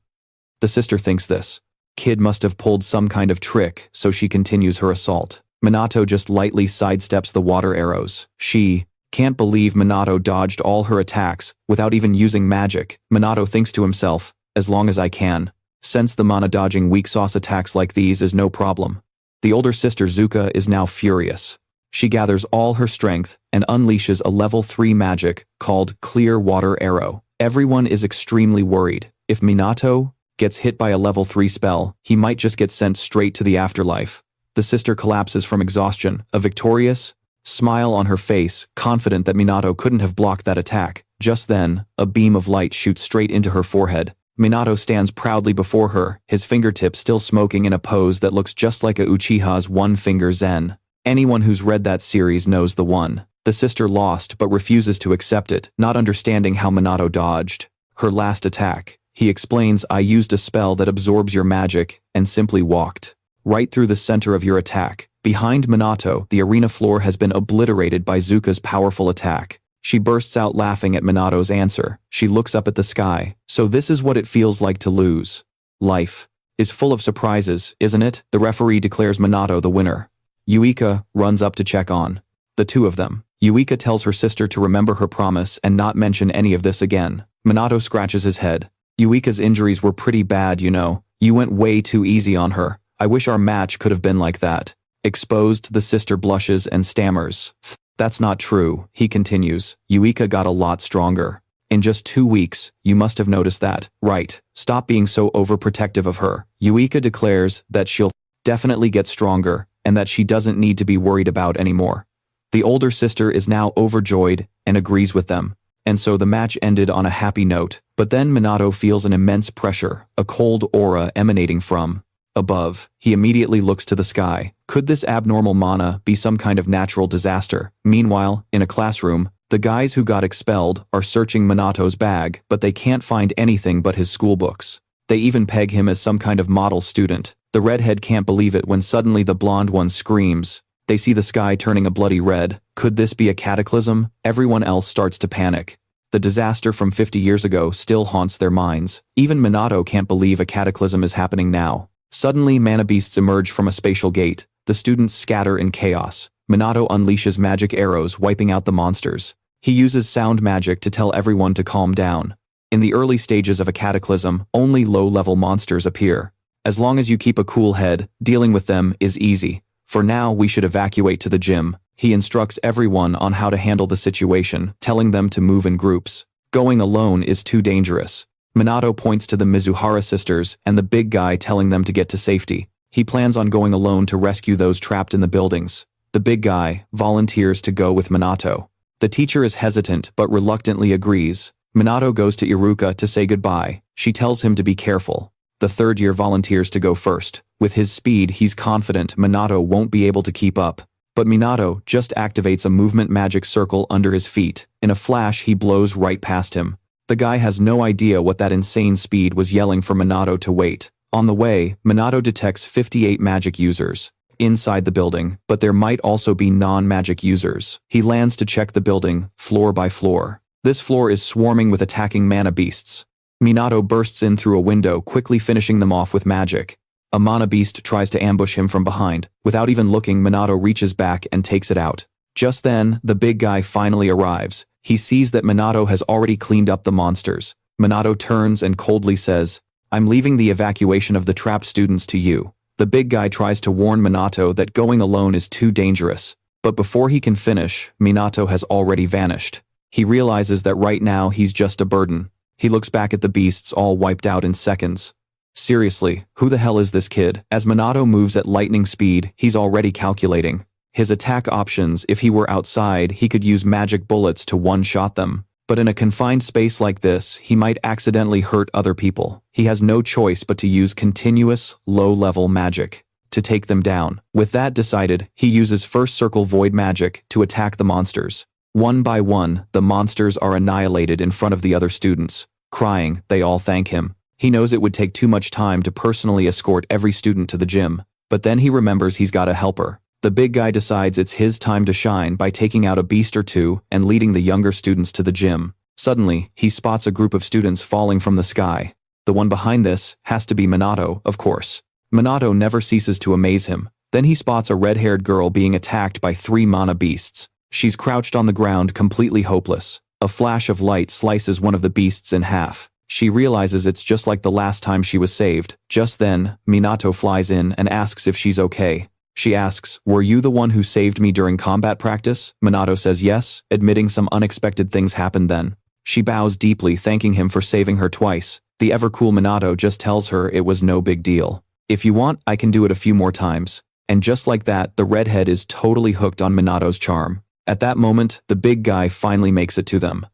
S1: The sister thinks this kid must have pulled some kind of trick, so she continues her assault. Minato just lightly sidesteps the water arrows. She can't believe Minato dodged all her attacks without even using magic. Minato thinks to himself, as long as I can. Since the mana dodging weak sauce attacks like these is no problem. The older sister Zuka is now furious. She gathers all her strength and unleashes a level 3 magic called Clear Water Arrow. Everyone is extremely worried. If Minato gets hit by a level 3 spell, he might just get sent straight to the afterlife. The sister collapses from exhaustion, a victorious smile on her face, confident that Minato couldn't have blocked that attack. Just then, a beam of light shoots straight into her forehead. Minato stands proudly before her, his fingertips still smoking in a pose that looks just like a Uchiha's one-finger zen. Anyone who's read that series knows the one. The sister lost but refuses to accept it, not understanding how Minato dodged her last attack. He explains, I used a spell that absorbs your magic and simply walked right through the center of your attack. Behind Minato, the arena floor has been obliterated by Zuka's powerful attack. She bursts out laughing at Minato's answer. She looks up at the sky. So this is what it feels like to lose. Life is full of surprises, isn't it? The referee declares Minato the winner. Yuika runs up to check on the two of them. Yuika tells her sister to remember her promise and not mention any of this again. Minato scratches his head. Yuika's injuries were pretty bad, you know. You went way too easy on her. I wish our match could have been like that. Exposed, the sister blushes and stammers. That's not true, he continues. Yuika got a lot stronger. In just 2 weeks, you must have noticed that, right? Stop being so overprotective of her. Yuika declares that she'll definitely get stronger and that she doesn't need to be worried about anymore. The older sister is now overjoyed and agrees with them. And so the match ended on a happy note. But then Minato feels an immense pressure, a cold aura emanating from above. He immediately looks to the sky. Could this abnormal mana be some kind of natural disaster? Meanwhile, in a classroom, the guys who got expelled are searching Minato's bag, but they can't find anything but his school books. They even peg him as some kind of model student. The redhead can't believe it when suddenly the blonde one screams. They see the sky turning a bloody red. Could this be a cataclysm? Everyone else starts to panic. The disaster from 50 years ago still haunts their minds. Even Minato can't believe a cataclysm is happening now. Suddenly, mana beasts emerge from a spatial gate. The students scatter in chaos. Minato unleashes magic arrows, wiping out the monsters. He uses sound magic to tell everyone to calm down. In the early stages of a cataclysm, only low-level monsters appear. As long as you keep a cool head, dealing with them is easy. For now, we should evacuate to the gym. He instructs everyone on how to handle the situation, telling them to move in groups. Going alone is too dangerous. Minato points to the Mizuhara sisters and the big guy telling them to get to safety. He plans on going alone to rescue those trapped in the buildings. The big guy volunteers to go with Minato. The teacher is hesitant but reluctantly agrees. Minato goes to Iruka to say goodbye. She tells him to be careful. The third year volunteers to go first. With his speed, he's confident Minato won't be able to keep up. But Minato just activates a movement magic circle under his feet. In a flash, he blows right past him. The guy has no idea what that insane speed was yelling for Minato to wait. On the way, Minato detects 58 magic users inside the building, but there might also be non-magic users. He lands to check the building, floor by floor. This floor is swarming with attacking mana beasts. Minato bursts in through a window, quickly finishing them off with magic. A mana beast tries to ambush him from behind. Without even looking, Minato reaches back and takes it out. Just then, the big guy finally arrives. He sees that Minato has already cleaned up the monsters. Minato turns and coldly says, "I'm leaving the evacuation of the trapped students to you." The big guy tries to warn Minato that going alone is too dangerous. But before he can finish, Minato has already vanished. He realizes that right now he's just a burden. He looks back at the beasts all wiped out in seconds. Seriously, who the hell is this kid? As Minato moves at lightning speed, he's already calculating his attack options. If he were outside, he could use magic bullets to one-shot them. But in a confined space like this, he might accidentally hurt other people. He has no choice but to use continuous, low-level magic to take them down. With that decided, he uses first circle void magic to attack the monsters. One by one, the monsters are annihilated in front of the other students. Crying, they all thank him. He knows it would take too much time to personally escort every student to the gym. But then he remembers he's got a helper. The big guy decides it's his time to shine by taking out a beast or two and leading the younger students to the gym. Suddenly, he spots a group of students falling from the sky. The one behind this has to be Minato, of course. Minato never ceases to amaze him. Then he spots a red-haired girl being attacked by 3 mana beasts. She's crouched on the ground, completely hopeless. A flash of light slices one of the beasts in half. She realizes it's just like the last time she was saved. Just then, Minato flies in and asks if she's okay. She asks, "Were you the one who saved me during combat practice?" Minato says yes, admitting some unexpected things happened then. She bows deeply, thanking him for saving her twice. The ever-cool Minato just tells her it was no big deal. "If you want, I can do it a few more times." And just like that, the redhead is totally hooked on Minato's charm. At that moment, the big guy finally makes it to them.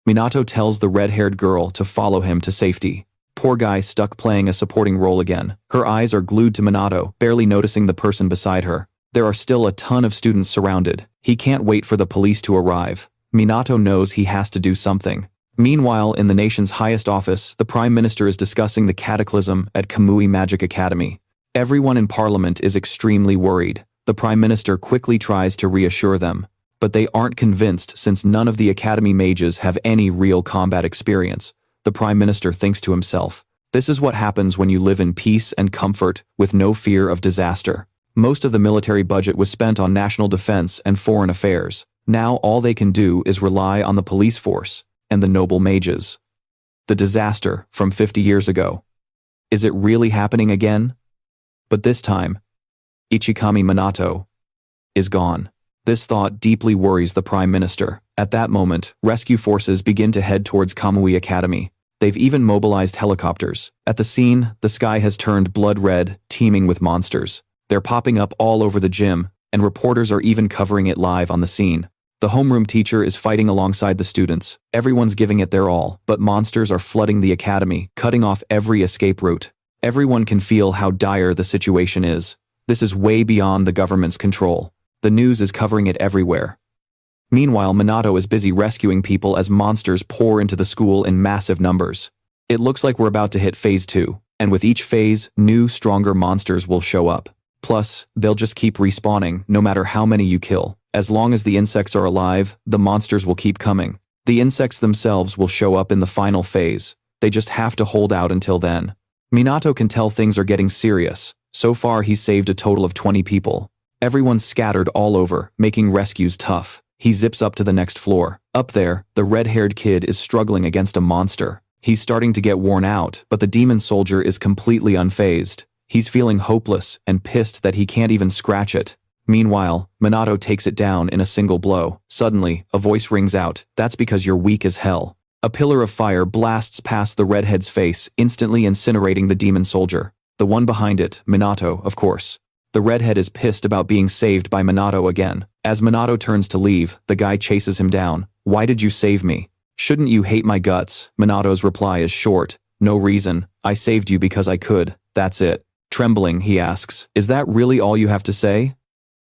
S1: Minato tells the red-haired girl to follow him to safety. Poor guy stuck playing a supporting role again. Her eyes are glued to Minato, barely noticing the person beside her. There are still a ton of students surrounded. He can't wait for the police to arrive. Minato knows he has to do something. Meanwhile, in the nation's highest office, the Prime Minister is discussing the cataclysm at Kamui Magic Academy. Everyone in Parliament is extremely worried. The Prime Minister quickly tries to reassure them. But they aren't convinced since none of the Academy mages have any real combat experience. The Prime Minister thinks to himself, "This is what happens when you live in peace and comfort with no fear of disaster." Most of the military budget was spent on national defense and foreign affairs. Now all they can do is rely on the police force and the noble mages. The disaster from 50 years ago. Is it really happening again? But this time, Ichikami Minato is gone. This thought deeply worries the Prime Minister. At that moment, rescue forces begin to head towards Kamui Academy. They've even mobilized helicopters. At the scene, the sky has turned blood red, teeming with monsters. They're popping up all over the gym, and reporters are even covering it live on the scene. The homeroom teacher is fighting alongside the students. Everyone's giving it their all, but monsters are flooding the academy, cutting off every escape route. Everyone can feel how dire the situation is. This is way beyond the government's control. The news is covering it everywhere. Meanwhile, Minato is busy rescuing people as monsters pour into the school in massive numbers. It looks like we're about to hit phase 2, and with each phase, new, stronger monsters will show up. Plus, they'll just keep respawning, no matter how many you kill. As long as the insects are alive, the monsters will keep coming. The insects themselves will show up in the final phase. They just have to hold out until then. Minato can tell things are getting serious. So far, he's saved a total of 20 people. Everyone's scattered all over, making rescues tough. He zips up to the next floor. Up there, the red-haired kid is struggling against a monster. He's starting to get worn out, but the demon soldier is completely unfazed. He's feeling hopeless and pissed that he can't even scratch it. Meanwhile, Minato takes it down in a single blow. Suddenly, a voice rings out, "That's because you're weak as hell." A pillar of fire blasts past the redhead's face, instantly incinerating the demon soldier. The one behind it, Minato, of course. The redhead is pissed about being saved by Minato again. As Minato turns to leave, the guy chases him down. "Why did you save me?" "Shouldn't you hate my guts?" Minato's reply is short. "No reason. I saved you because I could. That's it." Trembling, he asks, "Is that really all you have to say?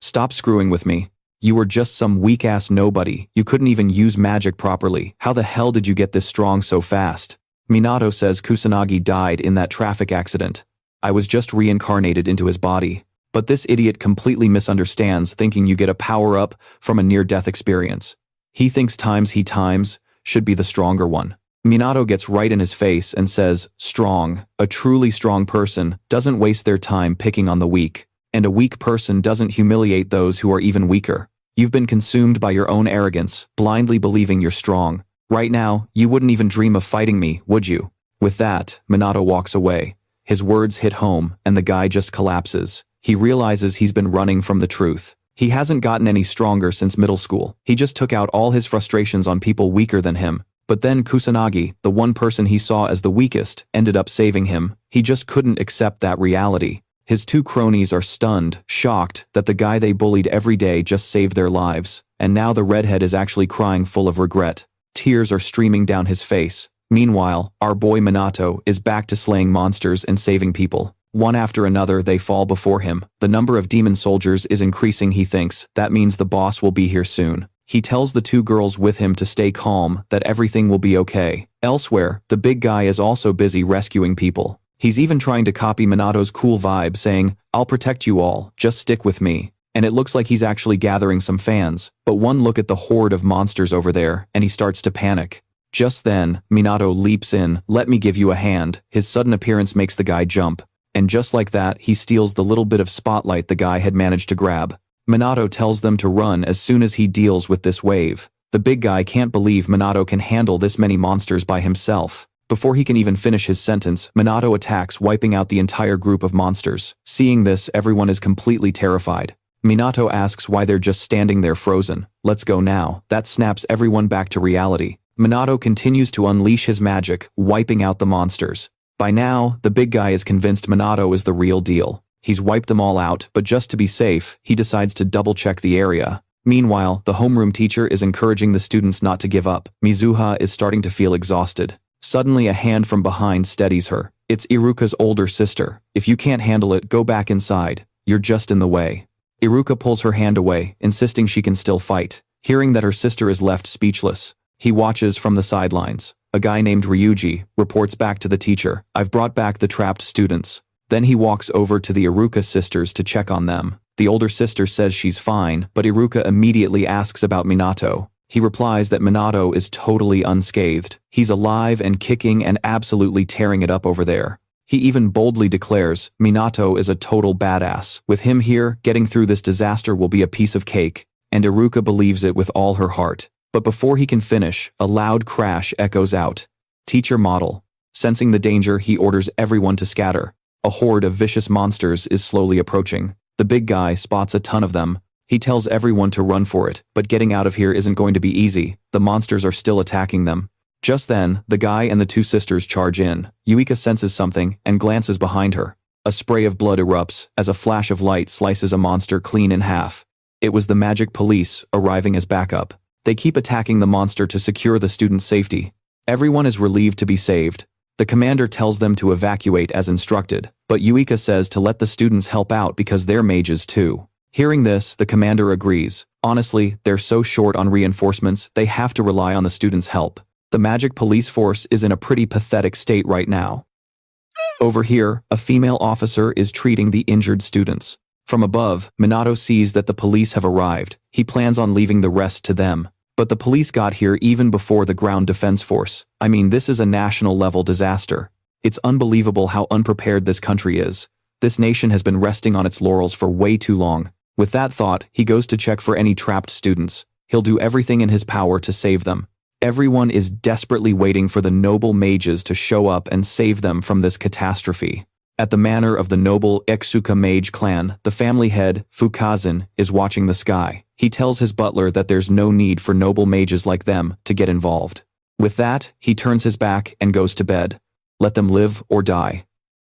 S1: Stop screwing with me. You were just some weak-ass nobody. You couldn't even use magic properly. How the hell did you get this strong so fast?" Minato says Kusanagi died in that traffic accident. "I was just reincarnated into his body." But this idiot completely misunderstands, thinking you get a power-up from a near-death experience. He thinks he times should be the stronger one. Minato gets right in his face and says, "Strong. A truly strong person doesn't waste their time picking on the weak. And a weak person doesn't humiliate those who are even weaker. You've been consumed by your own arrogance, blindly believing you're strong. Right now, you wouldn't even dream of fighting me, would you?" With that, Minato walks away. His words hit home, and the guy just collapses. He realizes he's been running from the truth. He hasn't gotten any stronger since middle school. He just took out all his frustrations on people weaker than him. But then Kusanagi, the one person he saw as the weakest, ended up saving him. He just couldn't accept that reality. His two cronies are stunned, shocked that the guy they bullied every day just saved their lives. And now the redhead is actually crying full of regret. Tears are streaming down his face. Meanwhile, our boy Minato is back to slaying monsters and saving people. One after another they fall before him. The number of demon soldiers is increasing, he thinks. That means the boss will be here soon. He tells the two girls with him to stay calm, that everything will be okay. Elsewhere, the big guy is also busy rescuing people. He's even trying to copy Minato's cool vibe, saying, "I'll protect you all, just stick with me." And it looks like he's actually gathering some fans. But one look at the horde of monsters over there, and he starts to panic. Just then, Minato leaps in. "Let me give you a hand." His sudden appearance makes the guy jump. And just like that, he steals the little bit of spotlight the guy had managed to grab. Minato tells them to run as soon as he deals with this wave. The big guy can't believe Minato can handle this many monsters by himself. Before he can even finish his sentence, Minato attacks, wiping out the entire group of monsters. Seeing this, everyone is completely terrified. Minato asks why they're just standing there frozen. "Let's go now." That snaps everyone back to reality. Minato continues to unleash his magic, wiping out the monsters. By now, the big guy is convinced Minato is the real deal. He's wiped them all out, but just to be safe, he decides to double-check the area. Meanwhile, the homeroom teacher is encouraging the students not to give up. Mizuha is starting to feel exhausted. Suddenly, a hand from behind steadies her. It's Iruka's older sister. "If you can't handle it, go back inside. You're just in the way." Iruka pulls her hand away, insisting she can still fight. Hearing that her sister is left speechless, he watches from the sidelines. A guy named Ryuji reports back to the teacher, "I've brought back the trapped students." Then he walks over to the Iruka sisters to check on them. The older sister says she's fine, but Iruka immediately asks about Minato. He replies that Minato is totally unscathed. He's alive and kicking and absolutely tearing it up over there. He even boldly declares, Minato is a total badass. With him here, getting through this disaster will be a piece of cake. And Iruka believes it with all her heart. But before he can finish, a loud crash echoes out. Teacher model. Sensing the danger, he orders everyone to scatter. A horde of vicious monsters is slowly approaching. The big guy spots a ton of them. He tells everyone to run for it, but getting out of here isn't going to be easy. The monsters are still attacking them. Just then, the guy and the two sisters charge in. Yuika senses something and glances behind her. A spray of blood erupts as a flash of light slices a monster clean in half. It was the magic police arriving as backup. They keep attacking the monster to secure the students' safety. Everyone is relieved to be saved. The commander tells them to evacuate as instructed, but Yuika says to let the students help out because they're mages too. Hearing this, the commander agrees. Honestly, they're so short on reinforcements, they have to rely on the students' help. The magic police force is in a pretty pathetic state right now. Over here, a female officer is treating the injured students. From above, Minato sees that the police have arrived. He plans on leaving the rest to them. But the police got here even before the ground defense force. I mean, this is a national-level disaster. It's unbelievable how unprepared this country is. This nation has been resting on its laurels for way too long. With that thought, he goes to check for any trapped students. He'll do everything in his power to save them. Everyone is desperately waiting for the noble mages to show up and save them from this catastrophe. At the manor of the noble Ichikami Mage clan, the family head, Fukazin, is watching the sky. He tells his butler that there's no need for noble mages like them to get involved. With that, he turns his back and goes to bed. Let them live or die.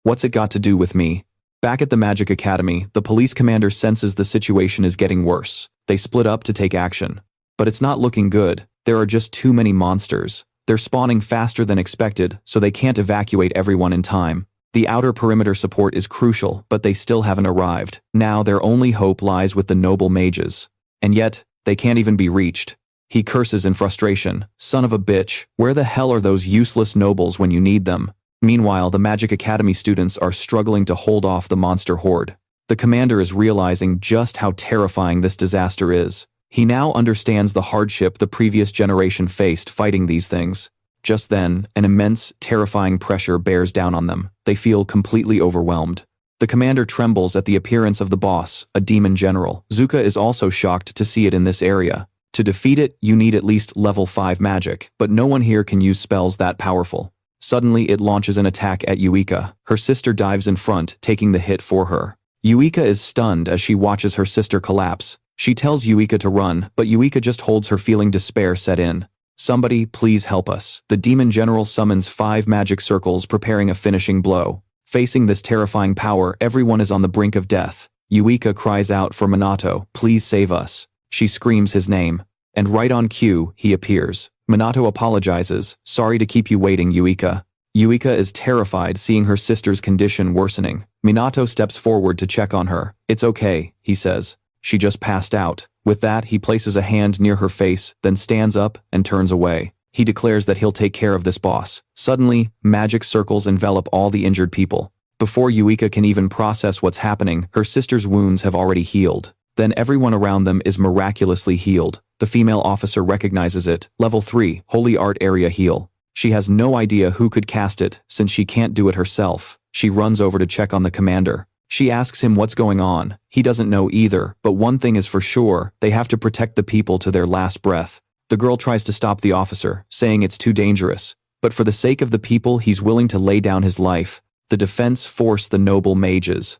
S1: What's it got to do with me? Back at the Magic Academy, the police commander senses the situation is getting worse. They split up to take action. But it's not looking good. There are just too many monsters. They're spawning faster than expected, so they can't evacuate everyone in time. The outer perimeter support is crucial, but they still haven't arrived. Now their only hope lies with the noble mages. And yet, they can't even be reached. He curses in frustration. Son of a bitch, where the hell are those useless nobles when you need them? Meanwhile, the Magic Academy students are struggling to hold off the monster horde. The commander is realizing just how terrifying this disaster is. He now understands the hardship the previous generation faced fighting these things. Just then, an immense, terrifying pressure bears down on them. They feel completely overwhelmed. The commander trembles at the appearance of the boss, a demon general. Zuka is also shocked to see it in this area. To defeat it, you need at least level 5 magic, but no one here can use spells that powerful. Suddenly, it launches an attack at Yuika. Her sister dives in front, taking the hit for her. Yuika is stunned as she watches her sister collapse. She tells Yuika to run, but Yuika just holds her, feeling despair set in. Somebody, please help us. The demon general summons 5 magic circles, preparing a finishing blow. Facing this terrifying power, everyone is on the brink of death. Yuika cries out for Minato, please save us. She screams his name. And right on cue, he appears. Minato apologizes, sorry to keep you waiting, Yuika. Yuika is terrified seeing her sister's condition worsening. Minato steps forward to check on her. It's okay, he says. She just passed out. With that, he places a hand near her face, then stands up and turns away. He declares that he'll take care of this boss. Suddenly, magic circles envelop all the injured people. Before Yuika can even process what's happening, her sister's wounds have already healed. Then everyone around them is miraculously healed. The female officer recognizes it. Level 3, Holy Art Area Heal. She has no idea who could cast it, since she can't do it herself. She runs over to check on the commander. She asks him what's going on. He doesn't know either, but one thing is for sure, they have to protect the people to their last breath. The girl tries to stop the officer, saying it's too dangerous. But for the sake of the people, he's willing to lay down his life. The defense force the noble mages.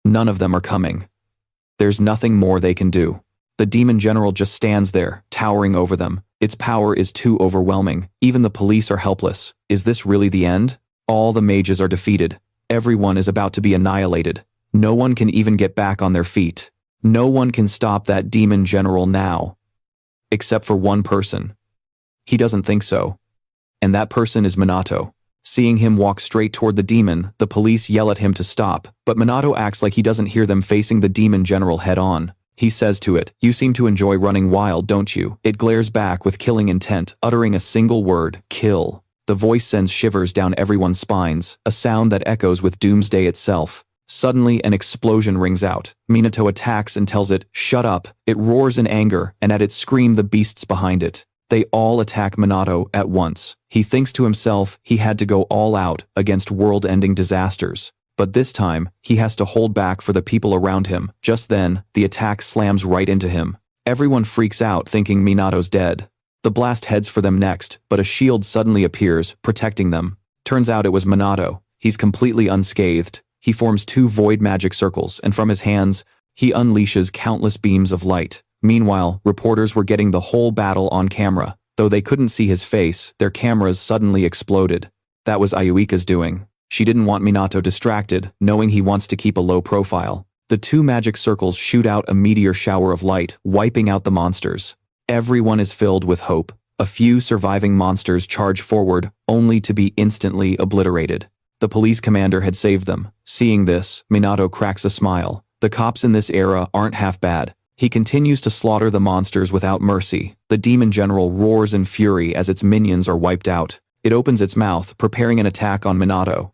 S1: None of them are coming. There's nothing more they can do. The demon general just stands there, towering over them. Its power is too overwhelming. Even the police are helpless. Is this really the end? All the mages are defeated. Everyone is about to be annihilated. No one can even get back on their feet. No one can stop that demon general now. Except for one person. He doesn't think so. And that person is Minato. Seeing him walk straight toward the demon, the police yell at him to stop, but Minato acts like he doesn't hear them, facing the demon general head-on. He says to it, "You seem to enjoy running wild, don't you?" It glares back with killing intent, uttering a single word, "Kill." The voice sends shivers down everyone's spines, a sound that echoes with doomsday itself. Suddenly, an explosion rings out. Minato attacks and tells it, "Shut up." It roars in anger, and at its scream the beasts behind it. They all attack Minato at once. He thinks to himself he had to go all out against world-ending disasters. But this time, he has to hold back for the people around him. Just then, the attack slams right into him. Everyone freaks out, thinking Minato's dead. The blast heads for them next, but a shield suddenly appears, protecting them. Turns out it was Minato. He's completely unscathed. He forms 2 void magic circles, and from his hands, he unleashes countless beams of light. Meanwhile, reporters were getting the whole battle on camera. Though they couldn't see his face, their cameras suddenly exploded. That was Ayuika's doing. She didn't want Minato distracted, knowing he wants to keep a low profile. The 2 magic circles shoot out a meteor shower of light, wiping out the monsters. Everyone is filled with hope. A few surviving monsters charge forward, only to be instantly obliterated. The police commander had saved them. Seeing this, Minato cracks a smile. The cops in this era aren't half bad. He continues to slaughter the monsters without mercy. The demon general roars in fury as its minions are wiped out. It opens its mouth, preparing an attack on Minato.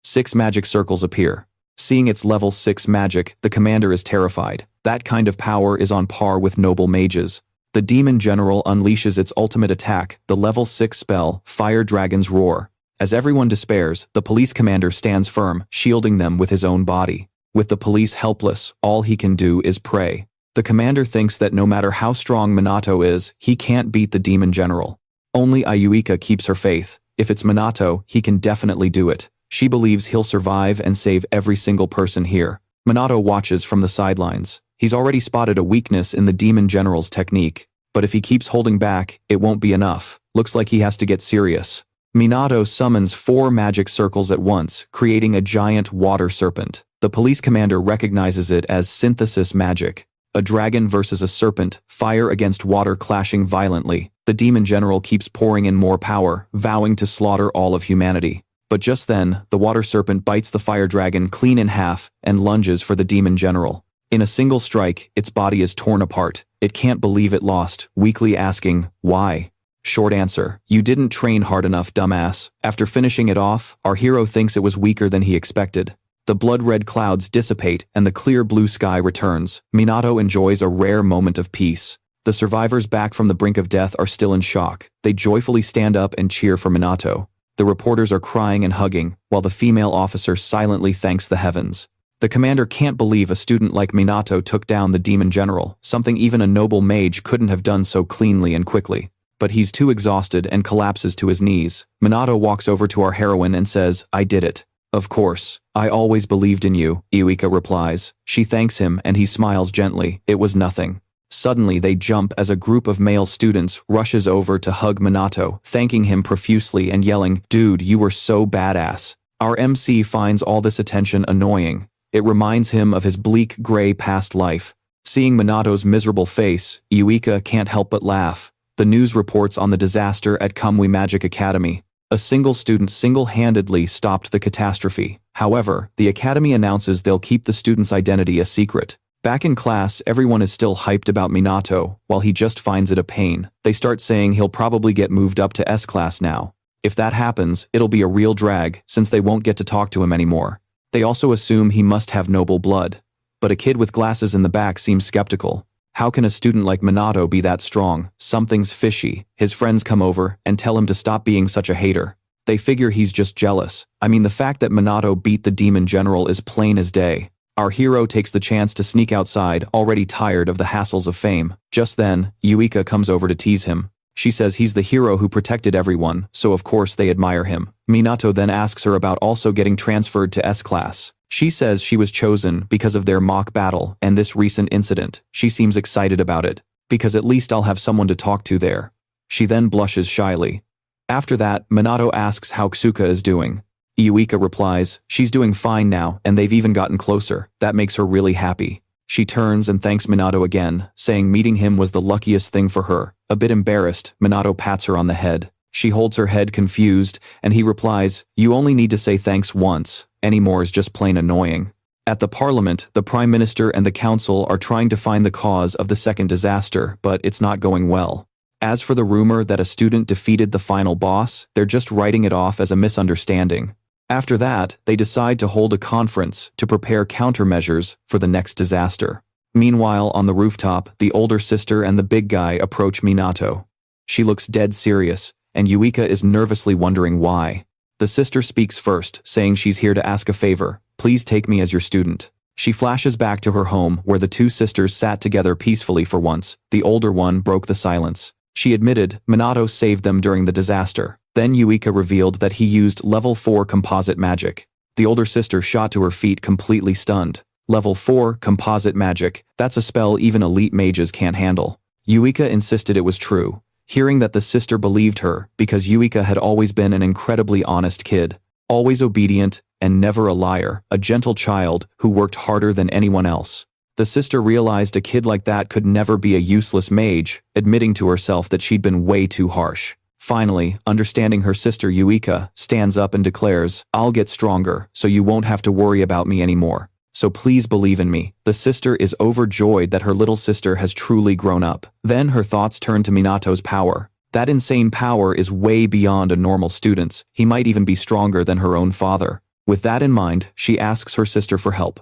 S1: 6 magic circles appear. Seeing its level 6 magic, the commander is terrified. That kind of power is on par with noble mages. The demon general unleashes its ultimate attack, the level 6 spell, Fire Dragon's Roar. As everyone despairs, the police commander stands firm, shielding them with his own body. With the police helpless, all he can do is pray. The commander thinks that no matter how strong Minato is, he can't beat the demon general. Only Ayuika keeps her faith. If it's Minato, he can definitely do it. She believes he'll survive and save every single person here. Minato watches from the sidelines. He's already spotted a weakness in the demon general's technique. But if he keeps holding back, it won't be enough. Looks like he has to get serious. Minato summons 4 magic circles at once, creating a giant water serpent. The police commander recognizes it as synthesis magic. A dragon versus a serpent, fire against water clashing violently. The demon general keeps pouring in more power, vowing to slaughter all of humanity. But just then, the water serpent bites the fire dragon clean in half and lunges for the demon general. In a single strike, its body is torn apart. It can't believe it lost, weakly asking, why? Short answer, you didn't train hard enough, dumbass. After finishing it off, our hero thinks it was weaker than he expected. The blood-red clouds dissipate and the clear blue sky returns. Minato enjoys a rare moment of peace. The survivors back from the brink of death are still in shock. They joyfully stand up and cheer for Minato. The reporters are crying and hugging, while the female officer silently thanks the heavens. The commander can't believe a student like Minato took down the demon general, something even a noble mage couldn't have done so cleanly and quickly. But he's too exhausted and collapses to his knees. Minato walks over to our heroine and says, I did it. Of course. I always believed in you, Iwika replies. She thanks him and he smiles gently. It was nothing. Suddenly they jump as a group of male students rushes over to hug Minato, thanking him profusely and yelling, Dude, you were so badass. Our MC finds all this attention annoying. It reminds him of his bleak gray past life. Seeing Minato's miserable face, Iwika can't help but laugh. The news reports on the disaster at Kamui Magic Academy. A single student single-handedly stopped the catastrophe. However, the academy announces they'll keep the student's identity a secret. Back in class, everyone is still hyped about Minato, while he just finds it a pain. They start saying he'll probably get moved up to S class now. If that happens, it'll be a real drag, since they won't get to talk to him anymore. They also assume he must have noble blood. But a kid with glasses in the back seems skeptical. How can a student like Minato be that strong? Something's fishy. His friends come over and tell him to stop being such a hater. They figure he's just jealous. I mean, the fact that Minato beat the demon general is plain as day. Our hero takes the chance to sneak outside, already tired of the hassles of fame. Just then, Yuika comes over to tease him. She says he's the hero who protected everyone, so of course they admire him. Minato then asks her about also getting transferred to S class. She says she was chosen because of their mock battle and this recent incident. She seems excited about it, because at least I'll have someone to talk to there. She then blushes shyly. After that, Minato asks how Tsuka is doing. Yuika replies, she's doing fine now, and they've even gotten closer. That makes her really happy. She turns and thanks Minato again, saying meeting him was the luckiest thing for her. A bit embarrassed, Minato pats her on the head. She holds her head confused, and he replies, you only need to say thanks once. Any more is just plain annoying. At the parliament, the prime minister and the council are trying to find the cause of the second disaster, but it's not going well. As for the rumor that a student defeated the final boss, they're just writing it off as a misunderstanding. After that, they decide to hold a conference to prepare countermeasures for the next disaster. Meanwhile, on the rooftop, the older sister and the big guy approach Minato. She looks dead serious, and Yuika is nervously wondering why. The sister speaks first, saying she's here to ask a favor. Please take me as your student. She flashes back to her home where the two sisters sat together peacefully for once. The older one broke the silence. She admitted Minato saved them during the disaster. Then Yuika revealed that he used level 4 composite magic. The older sister shot to her feet completely stunned. Level 4 composite magic, that's a spell even elite mages can't handle. Yuika insisted it was true. Hearing that the sister believed her, because Yuika had always been an incredibly honest kid, always obedient, and never a liar, a gentle child who worked harder than anyone else. The sister realized a kid like that could never be a useless mage, admitting to herself that she'd been way too harsh. Finally, understanding her sister Yuika, stands up and declares, I'll get stronger, so you won't have to worry about me anymore. So please believe in me. The sister is overjoyed that her little sister has truly grown up. Then her thoughts turn to Minato's power. That insane power is way beyond a normal student's. He might even be stronger than her own father. With that in mind, she asks her sister for help.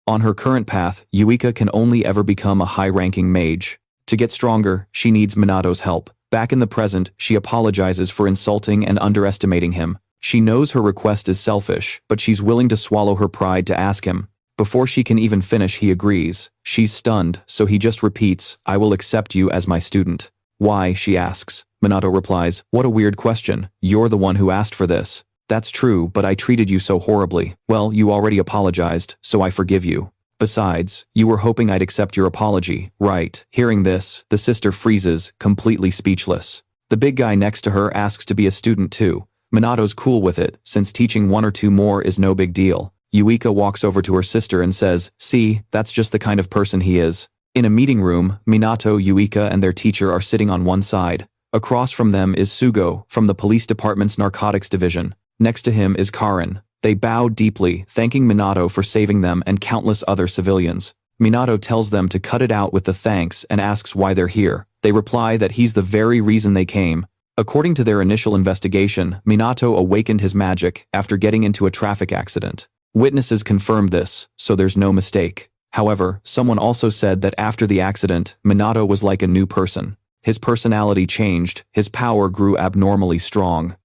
S1: On her current path, Yuika can only ever become a high-ranking mage. To get stronger, she needs Minato's help. Back in the present, she apologizes for insulting and underestimating him. She knows her request is selfish, but she's willing to swallow her pride to ask him. Before she can even finish, he agrees. She's stunned, so he just repeats, I will accept you as my student. Why, she asks. Minato replies, what a weird question. You're the one who asked for this. That's true, but I treated you so horribly. Well, you already apologized, so I forgive you. Besides, you were hoping I'd accept your apology, right? Hearing this, the sister freezes, completely speechless. The big guy next to her asks to be a student too. Minato's cool with it, since teaching one or two more is no big deal. Yuika walks over to her sister and says, "See, that's just the kind of person he is." In a meeting room, Minato, Yuika, and their teacher are sitting on one side. Across from them is Sugo, from the police department's narcotics division. Next to him is Karin. They bow deeply, thanking Minato for saving them and countless other civilians. Minato tells them to cut it out with the thanks and asks why they're here. They reply that he's the very reason they came. According to their initial investigation, Minato awakened his magic after getting into a traffic accident. Witnesses confirmed this, so there's no mistake. However, someone also said that after the accident, Minato was like a new person. His personality changed, his power grew abnormally strong.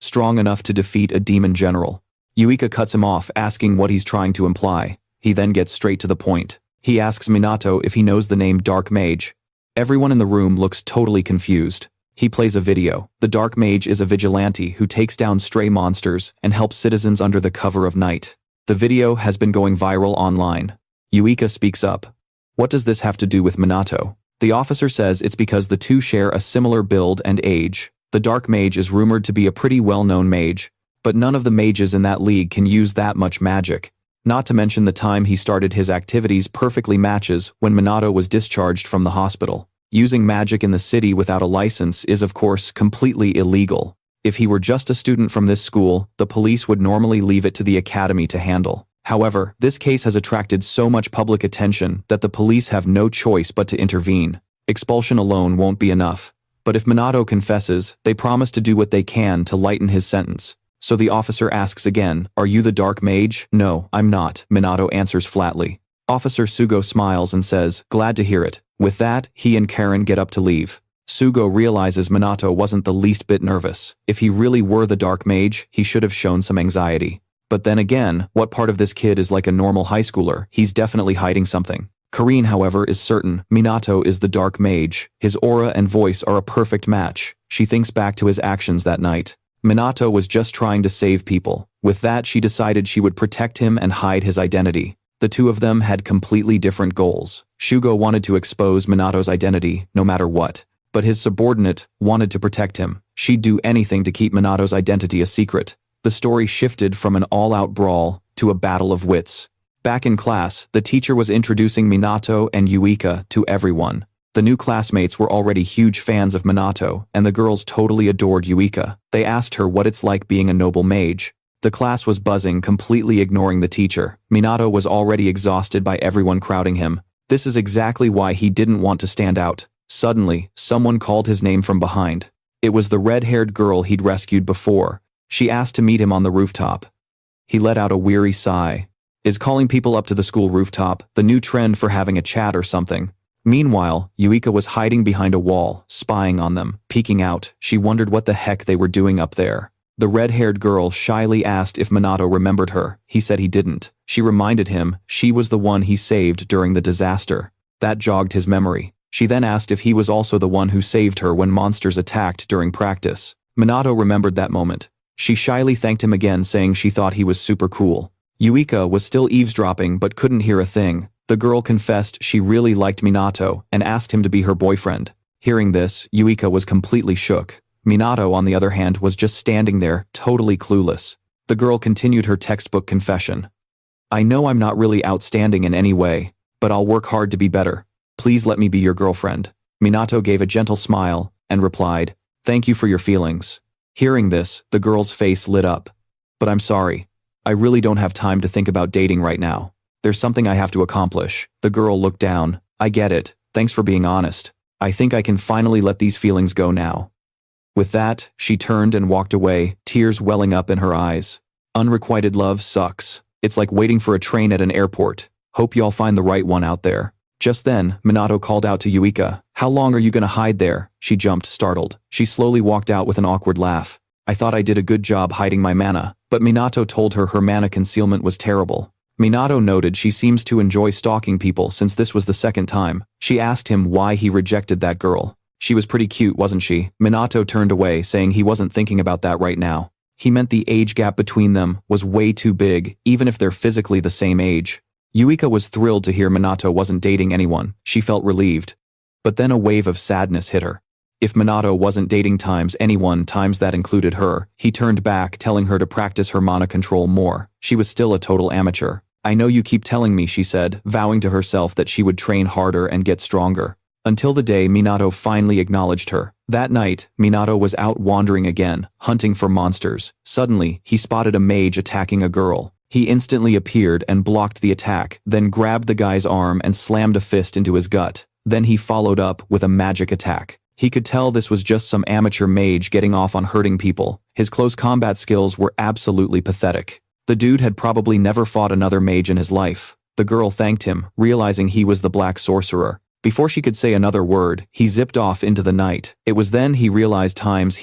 S1: Strong enough to defeat a demon general. Yuika cuts him off, asking what he's trying to imply. He then gets straight to the point. He asks Minato if he knows the name Dark Mage. Everyone in the room looks totally confused. He plays a video. The Dark Mage is a vigilante who takes down stray monsters and helps citizens under the cover of night. The video has been going viral online. Yuika speaks up. What does this have to do with Minato? The officer says it's because the two share a similar build and age. The Dark Mage is rumored to be a pretty well-known mage, but none of the mages in that league can use that much magic. Not to mention the time he started his activities perfectly matches when Minato was discharged from the hospital. Using magic in the city without a license is of course completely illegal. If he were just a student from this school, the police would normally leave it to the academy to handle. However, this case has attracted so much public attention that the police have no choice but to intervene. Expulsion alone won't be enough. But if Minato confesses, they promise to do what they can to lighten his sentence. So the officer asks again, "Are you the Dark Mage?" "No, I'm not," Minato answers flatly. Officer Sugo smiles and says, "Glad to hear it." With that, he and Karen get up to leave. Sugo realizes Minato wasn't the least bit nervous. If he really were the Dark Mage, he should have shown some anxiety. But then again, what part of this kid is like a normal high schooler? He's definitely hiding something. Karin, however, is certain Minato is the Dark Mage. His aura and voice are a perfect match. She thinks back to his actions that night. Minato was just trying to save people. With that, she decided she would protect him and hide his identity. The two of them had completely different goals. Shugo wanted to expose Minato's identity, no matter what. But his subordinate wanted to protect him. She'd do anything to keep Minato's identity a secret. The story shifted from an all-out brawl to a battle of wits. Back in class, the teacher was introducing Minato and Yuika to everyone. The new classmates were already huge fans of Minato, and the girls totally adored Yuika. They asked her what it's like being a noble mage. The class was buzzing, completely ignoring the teacher. Minato was already exhausted by everyone crowding him. This is exactly why he didn't want to stand out. Suddenly, someone called his name from behind. It was the red-haired girl he'd rescued before. She asked to meet him on the rooftop. He let out a weary sigh. Is calling people up to the school rooftop the new trend for having a chat or something? Meanwhile, Yuika was hiding behind a wall, spying on them, peeking out. She wondered what the heck they were doing up there. The red-haired girl shyly asked if Minato remembered her. He said he didn't. She reminded him she was the one he saved during the disaster. That jogged his memory. She then asked if he was also the one who saved her when monsters attacked during practice. Minato remembered that moment. She shyly thanked him again, saying she thought he was super cool. Yuika was still eavesdropping but couldn't hear a thing. The girl confessed she really liked Minato and asked him to be her boyfriend. Hearing this, Yuika was completely shook. Minato, on the other hand, was just standing there, totally clueless. The girl continued her textbook confession. "I know I'm not really outstanding in any way, but I'll work hard to be better. Please let me be your girlfriend." Minato gave a gentle smile and replied, "Thank you for your feelings." Hearing this, the girl's face lit up. "But I'm sorry. I really don't have time to think about dating right now. There's something I have to accomplish." The girl looked down. "I get it. Thanks for being honest. I think I can finally let these feelings go now." With that, she turned and walked away, tears welling up in her eyes. Unrequited love sucks. It's like waiting for a train at an airport. Hope you all find the right one out there. Just then, Minato called out to Yuika. "How long are you gonna hide there?" She jumped, startled. She slowly walked out with an awkward laugh. "I thought I did a good job hiding my mana." But Minato told her her mana concealment was terrible. Minato noted she seems to enjoy stalking people since this was the second time. She asked him why he rejected that girl. She was pretty cute, wasn't she? Minato turned away, saying he wasn't thinking about that right now. He meant the age gap between them was way too big, even if they're physically the same age. Yuika was thrilled to hear Minato wasn't dating anyone. She felt relieved. But then a wave of sadness hit her. If Minato wasn't dating times anyone times that included her, he turned back telling her to practice her mana control more. She was still a total amateur. I know you keep telling me, she said, vowing to herself that she would train harder and get stronger. Until the day Minato finally acknowledged her. That night, Minato was out wandering again, hunting for monsters. Suddenly, he spotted a mage attacking a girl. He instantly appeared and blocked the attack, then grabbed the guy's arm and slammed a fist into his gut. Then he followed up with a magic attack. He could tell this was just some amateur mage getting off on hurting people. His close combat skills were absolutely pathetic. The dude had probably never fought another mage in his life. The girl thanked him, realizing he was the black sorcerer. Before she could say another word, he zipped off into the night. It was then he realized Times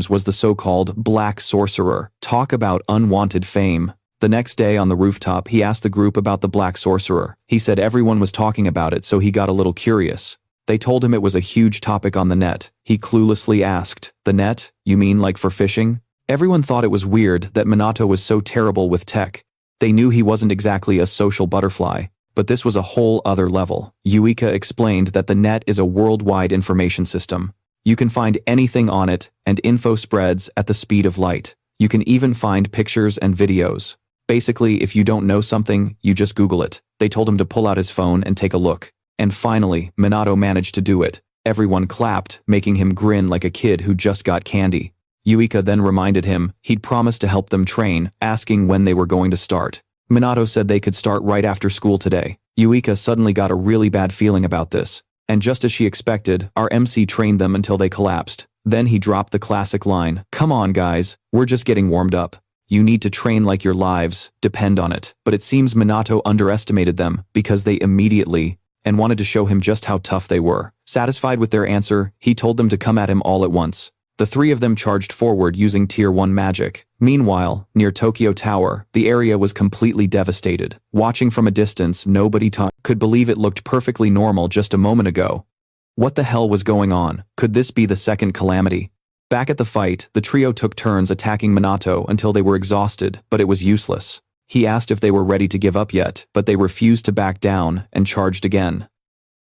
S1: was the so-called black sorcerer. Talk about unwanted fame. The next day on the rooftop, he asked the group about the black sorcerer. He said everyone was talking about it, so he got a little curious. They told him it was a huge topic on the net. He cluelessly asked, "The net? You mean like for fishing?" Everyone thought it was weird that Minato was so terrible with tech. They knew he wasn't exactly a social butterfly. But this was a whole other level. Yuika explained that the net is a worldwide information system. You can find anything on it, and info spreads at the speed of light. You can even find pictures and videos. Basically, if you don't know something, you just Google it. They told him to pull out his phone and take a look. And finally, Minato managed to do it. Everyone clapped, making him grin like a kid who just got candy. Yuika then reminded him he'd promised to help them train, asking when they were going to start. Minato said they could start right after school today. Yuika suddenly got a really bad feeling about this. And just as she expected, our MC trained them until they collapsed. Then he dropped the classic line, "Come on guys, we're just getting warmed up. You need to train like your lives depend on it." But it seems Minato underestimated them because they immediately and wanted to show him just how tough they were. Satisfied with their answer, he told them to come at him all at once. The three of them charged forward using Tier 1 magic. Meanwhile, near Tokyo Tower, the area was completely devastated. Watching from a distance, nobody could believe it looked perfectly normal just a moment ago. What the hell was going on? Could this be the second calamity? Back at the fight, the trio took turns attacking Minato until they were exhausted, but it was useless. He asked if they were ready to give up yet, but they refused to back down and charged again.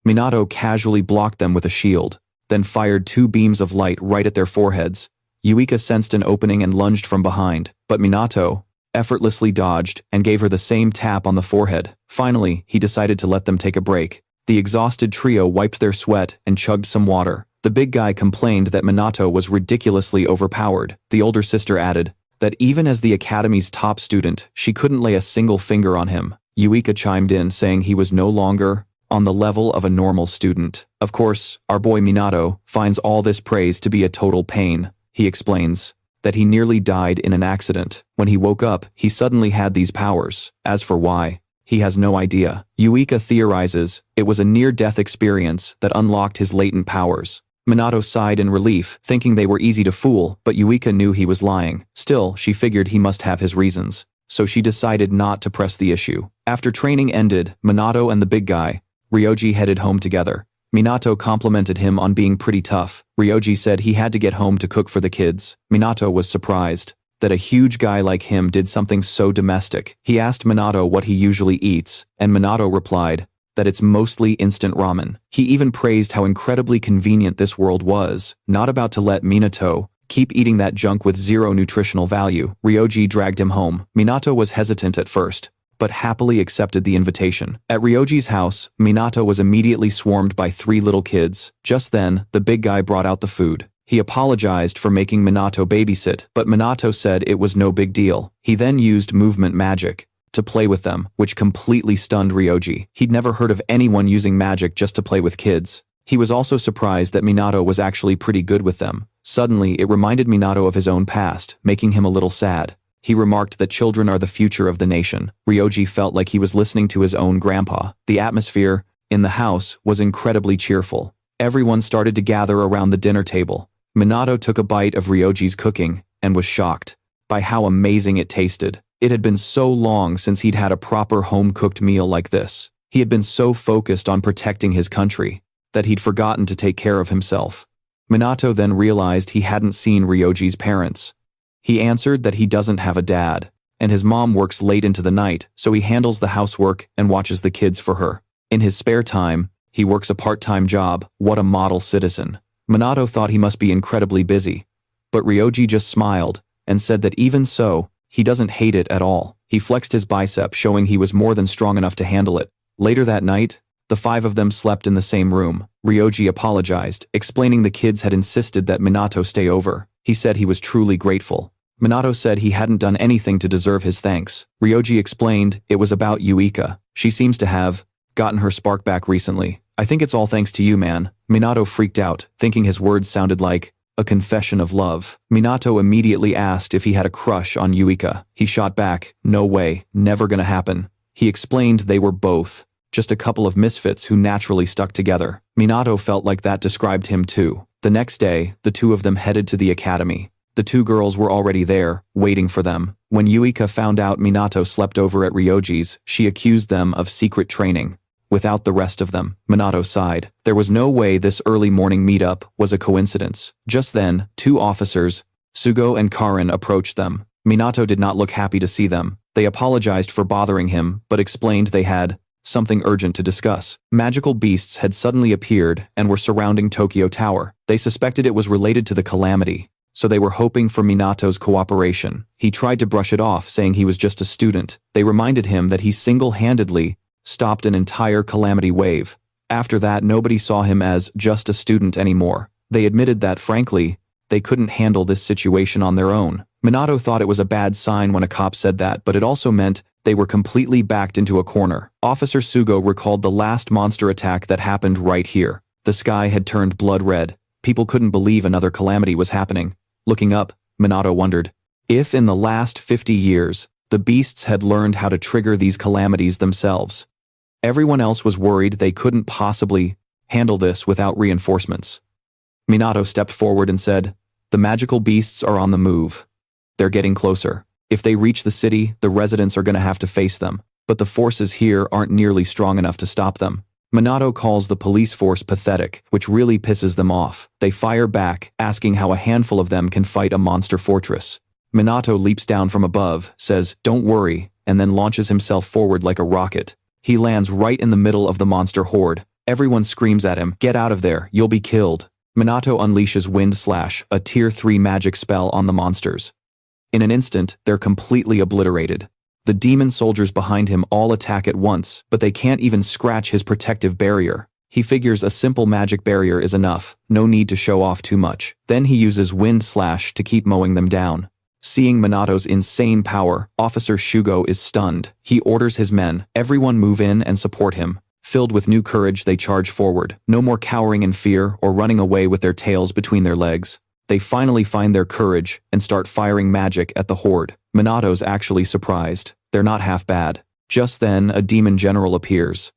S1: Minato casually blocked them with a shield, then fired 2 beams of light right at their foreheads. Yuika sensed an opening and lunged from behind, but Minato effortlessly dodged and gave her the same tap on the forehead. Finally, he decided to let them take a break. The exhausted trio wiped their sweat and chugged some water. The big guy complained that Minato was ridiculously overpowered. The older sister added that even as the academy's top student, she couldn't lay a single finger on him. Yuika chimed in saying he was no longer on the level of a normal student. Of course, our boy Minato finds all this praise to be a total pain. He explains that he nearly died in an accident. When he woke up, he suddenly had these powers. As for why, he has no idea. Yuika theorizes it was a near-death experience that unlocked his latent powers. Minato sighed in relief, thinking they were easy to fool, but Yuika knew he was lying. Still, she figured he must have his reasons. So she decided not to press the issue. After training ended, Minato and the big guy, Ryoji, headed home together. Minato complimented him on being pretty tough. Ryoji said he had to get home to cook for the kids. Minato was surprised that a huge guy like him did something so domestic. He asked Minato what he usually eats, and Minato replied that it's mostly instant ramen. He even praised how incredibly convenient this world was, not about to let Minato keep eating that junk with zero nutritional value. Ryoji dragged him home. Minato was hesitant at first, but happily accepted the invitation. At Ryoji's house, Minato was immediately swarmed by 3 little kids. Just then, the big guy brought out the food. He apologized for making Minato babysit, but Minato said it was no big deal. He then used movement magic to play with them, which completely stunned Ryoji. He'd never heard of anyone using magic just to play with kids. He was also surprised that Minato was actually pretty good with them. Suddenly, it reminded Minato of his own past, making him a little sad. He remarked that children are the future of the nation. Ryoji felt like he was listening to his own grandpa. The atmosphere in the house was incredibly cheerful. Everyone started to gather around the dinner table. Minato took a bite of Ryoji's cooking and was shocked by how amazing it tasted. It had been so long since he'd had a proper home-cooked meal like this. He had been so focused on protecting his country that he'd forgotten to take care of himself. Minato then realized he hadn't seen Ryoji's parents. He answered that he doesn't have a dad, and his mom works late into the night, so he handles the housework and watches the kids for her. In his spare time, he works a part-time job. What a model citizen. Minato thought he must be incredibly busy, but Ryoji just smiled and said that even so, he doesn't hate it at all. He flexed his bicep, showing he was more than strong enough to handle it. Later that night, the 5 of them slept in the same room. Ryoji apologized, explaining the kids had insisted that Minato stay over. He said he was truly grateful. Minato said he hadn't done anything to deserve his thanks. Ryoji explained it was about Yuika. She seems to have gotten her spark back recently. I think it's all thanks to you, man. Minato freaked out, thinking his words sounded like a confession of love. Minato immediately asked if he had a crush on Yuika. He shot back, no way, never gonna happen. He explained they were both just a couple of misfits who naturally stuck together. Minato felt like that described him too. The next day, the 2 of them headed to the academy. The 2 girls were already there, waiting for them. When Yuika found out Minato slept over at Ryoji's, she accused them of secret training. Without the rest of them, Minato sighed. There was no way this early morning meetup was a coincidence. Just then, 2 officers, Sugo and Karin, approached them. Minato did not look happy to see them. They apologized for bothering him, but explained they had something urgent to discuss. Magical beasts had suddenly appeared and were surrounding Tokyo Tower. They suspected it was related to the calamity, so they were hoping for Minato's cooperation. He tried to brush it off, saying he was just a student. They reminded him that he single-handedly stopped an entire calamity wave. After that, nobody saw him as just a student anymore. They admitted that, frankly, they couldn't handle this situation on their own. Minato thought it was a bad sign when a cop said that, but it also meant they were completely backed into a corner. Officer Sugo recalled the last monster attack that happened right here. The sky had turned blood red. People couldn't believe another calamity was happening. Looking up, Minato wondered if in the last 50 years, the beasts had learned how to trigger these calamities themselves. Everyone else was worried they couldn't possibly handle this without reinforcements. Minato stepped forward and said, "The magical beasts are on the move. They're getting closer. If they reach the city, the residents are going to have to face them, but the forces here aren't nearly strong enough to stop them." Minato calls the police force pathetic, which really pisses them off. They fire back, asking how a handful of them can fight a monster fortress. Minato leaps down from above, says, "Don't worry," and then launches himself forward like a rocket. He lands right in the middle of the monster horde. Everyone screams at him, "Get out of there, you'll be killed." Minato unleashes Wind Slash, a tier 3 magic spell on the monsters. In an instant, they're completely obliterated. The demon soldiers behind him all attack at once, but they can't even scratch his protective barrier. He figures a simple magic barrier is enough, no need to show off too much. Then he uses Wind Slash to keep mowing them down. Seeing Minato's insane power, Officer Shugo is stunned. He orders his men, everyone move in and support him. Filled with new courage, they charge forward. No more cowering in fear or running away with their tails between their legs. They finally find their courage and start firing magic at the horde. Minato's actually surprised. They're not half bad. Just then, a demon general appears.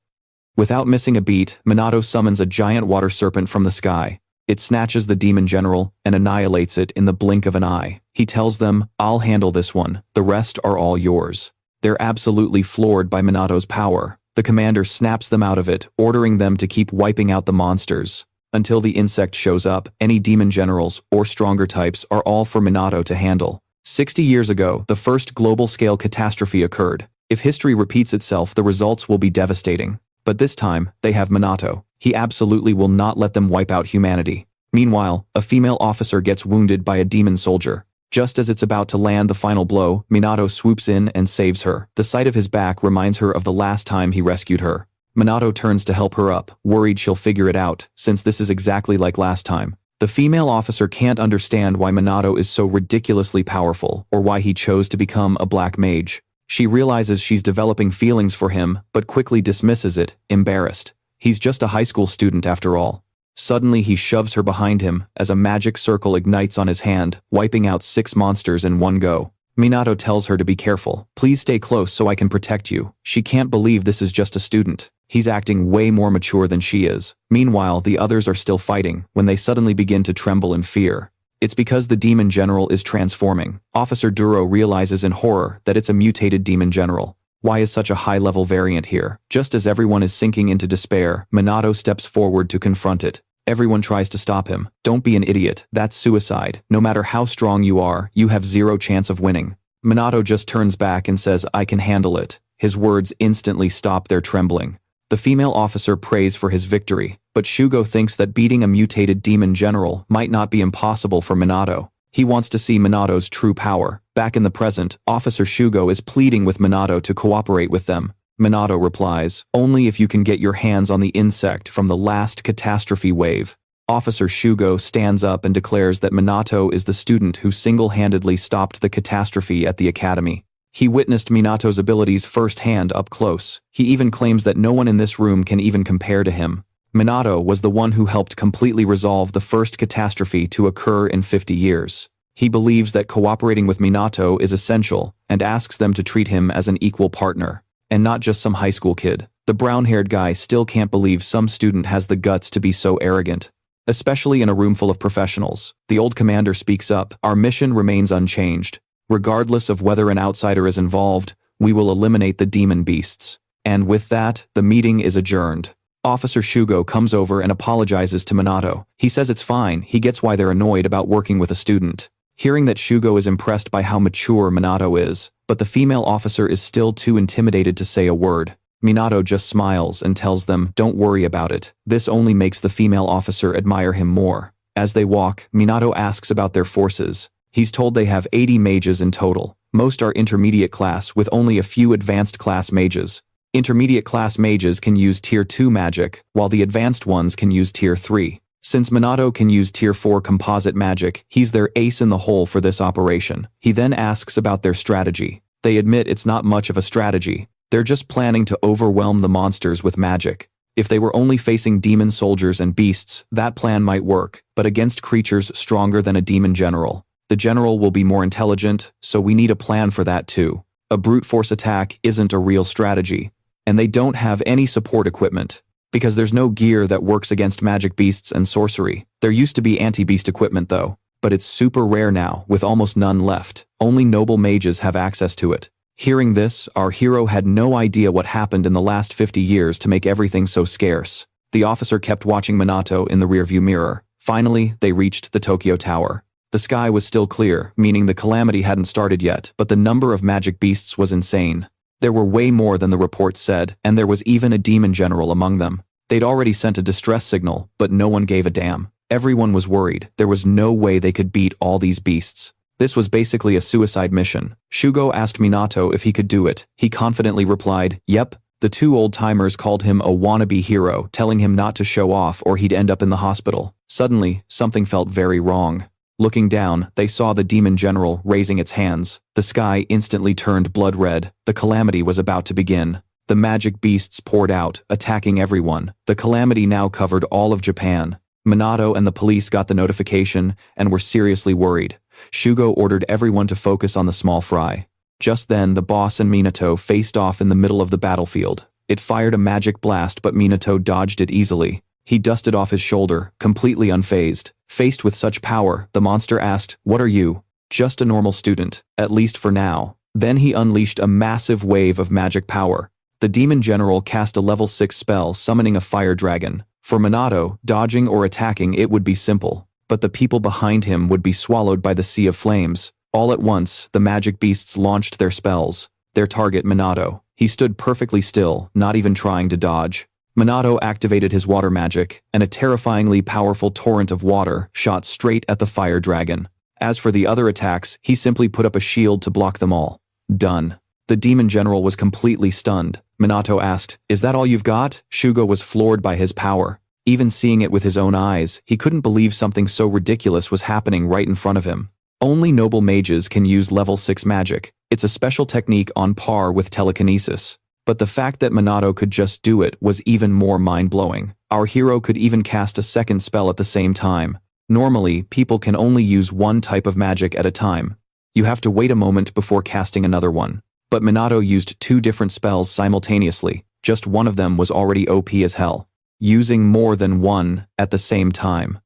S1: Without missing a beat, Minato summons a giant water serpent from the sky. It snatches the demon general and annihilates it in the blink of an eye. He tells them, "I'll handle this one. The rest are all yours." They're absolutely floored by Minato's power. The commander snaps them out of it, ordering them to keep wiping out the monsters until the insect shows up. Any demon generals or stronger types are all for Minato to handle. 60 years ago, the first global-scale catastrophe occurred. If history repeats itself, the results will be devastating. But this time, they have Minato. He absolutely will not let them wipe out humanity. Meanwhile, a female officer gets wounded by a demon soldier. Just as it's about to land the final blow, Minato swoops in and saves her. The sight of his back reminds her of the last time he rescued her. Minato turns to help her up, worried she'll figure it out, since this is exactly like last time. The female officer can't understand why Minato is so ridiculously powerful, or why he chose to become a black mage. She realizes she's developing feelings for him, but quickly dismisses it, embarrassed. He's just a high school student after all. Suddenly he shoves her behind him, as a magic circle ignites on his hand, wiping out 6 monsters in one go. Minato tells her to be careful. "Please stay close so I can protect you." She can't believe this is just a student. He's acting way more mature than she is. Meanwhile, the others are still fighting, when they suddenly begin to tremble in fear. It's because the demon general is transforming. Officer Duro realizes in horror that it's a mutated demon general. Why is such a high-level variant here? Just as everyone is sinking into despair, Minato steps forward to confront it. Everyone tries to stop him. "Don't be an idiot. That's suicide. No matter how strong you are, you have 0 chance of winning." Minato just turns back and says, "I can handle it." His words instantly stop their trembling. The female officer prays for his victory, but Shugo thinks that beating a mutated demon general might not be impossible for Minato. He wants to see Minato's true power. Back in the present, Officer Shugo is pleading with Minato to cooperate with them. Minato replies, "Only if you can get your hands on the insect from the last catastrophe wave." Officer Shugo stands up and declares that Minato is the student who single-handedly stopped the catastrophe at the academy. He witnessed Minato's abilities firsthand up close. He even claims that no one in this room can even compare to him. Minato was the one who helped completely resolve the first catastrophe to occur in 50 years. He believes that cooperating with Minato is essential and asks them to treat him as an equal partner, and not just some high school kid. The brown-haired guy still can't believe some student has the guts to be so arrogant, especially in a room full of professionals. The old commander speaks up, "Our mission remains unchanged. Regardless of whether an outsider is involved, we will eliminate the demon beasts." And with that, the meeting is adjourned. Officer Shugo comes over and apologizes to Minato. He says it's fine, he gets why they're annoyed about working with a student. Hearing that Shugo is impressed by how mature Minato is, but the female officer is still too intimidated to say a word. Minato just smiles and tells them, "Don't worry about it." This only makes the female officer admire him more. As they walk, Minato asks about their forces. He's told they have 80 mages in total. Most are intermediate class with only a few advanced class mages. Intermediate class mages can use tier 2 magic, while the advanced ones can use tier 3. Since Minato can use tier 4 composite magic, he's their ace in the hole for this operation. He then asks about their strategy. They admit it's not much of a strategy. They're just planning to overwhelm the monsters with magic. If they were only facing demon soldiers and beasts, that plan might work, but against creatures stronger than a demon general, the general will be more intelligent, so we need a plan for that too. A brute force attack isn't a real strategy, and they don't have any support equipment, because there's no gear that works against magic beasts and sorcery. There used to be anti-beast equipment though, but it's super rare now, with almost none left. Only noble mages have access to it. Hearing this, our hero had no idea what happened in the last 50 years to make everything so scarce. The officer kept watching Minato in the rearview mirror. Finally, they reached the Tokyo Tower. The sky was still clear, meaning the calamity hadn't started yet, but the number of magic beasts was insane. There were way more than the report said, and there was even a demon general among them. They'd already sent a distress signal, but no one gave a damn. Everyone was worried. There was no way they could beat all these beasts. This was basically a suicide mission. Shugo asked Minato if he could do it. He confidently replied, "Yep." The two old-timers called him a wannabe hero, telling him not to show off or he'd end up in the hospital. Suddenly, something felt very wrong. Looking down, they saw the demon general raising its hands. The sky instantly turned blood red. The calamity was about to begin. The magic beasts poured out, attacking everyone. The calamity now covered all of Japan. Minato and the police got the notification and were seriously worried. Shugo ordered everyone to focus on the small fry. Just then, the boss and Minato faced off in the middle of the battlefield. It fired a magic blast, but Minato dodged it easily. He dusted off his shoulder, completely unfazed. Faced with such power, the monster asked, "What are you?" "Just a normal student, at least for now." Then he unleashed a massive wave of magic power. The demon general cast a level 6 spell summoning a fire dragon. For Minato, dodging or attacking it would be simple, but the people behind him would be swallowed by the sea of flames. All at once, the magic beasts launched their spells. Their target, Minato. He stood perfectly still, not even trying to dodge. Minato activated his water magic, and a terrifyingly powerful torrent of water shot straight at the fire dragon. As for the other attacks, he simply put up a shield to block them all. Done. The demon general was completely stunned. Minato asked, "Is that all you've got?" Shugo was floored by his power. Even seeing it with his own eyes, he couldn't believe something so ridiculous was happening right in front of him. Only noble mages can use level 6 magic. It's a special technique on par with telekinesis. But the fact that Minato could just do it was even more mind-blowing. Our hero could even cast a second spell at the same time. Normally, people can only use one type of magic at a time. You have to wait a moment before casting another one. But Minato used 2 different spells simultaneously. Just one of them was already OP as hell. Using more than one at the same time.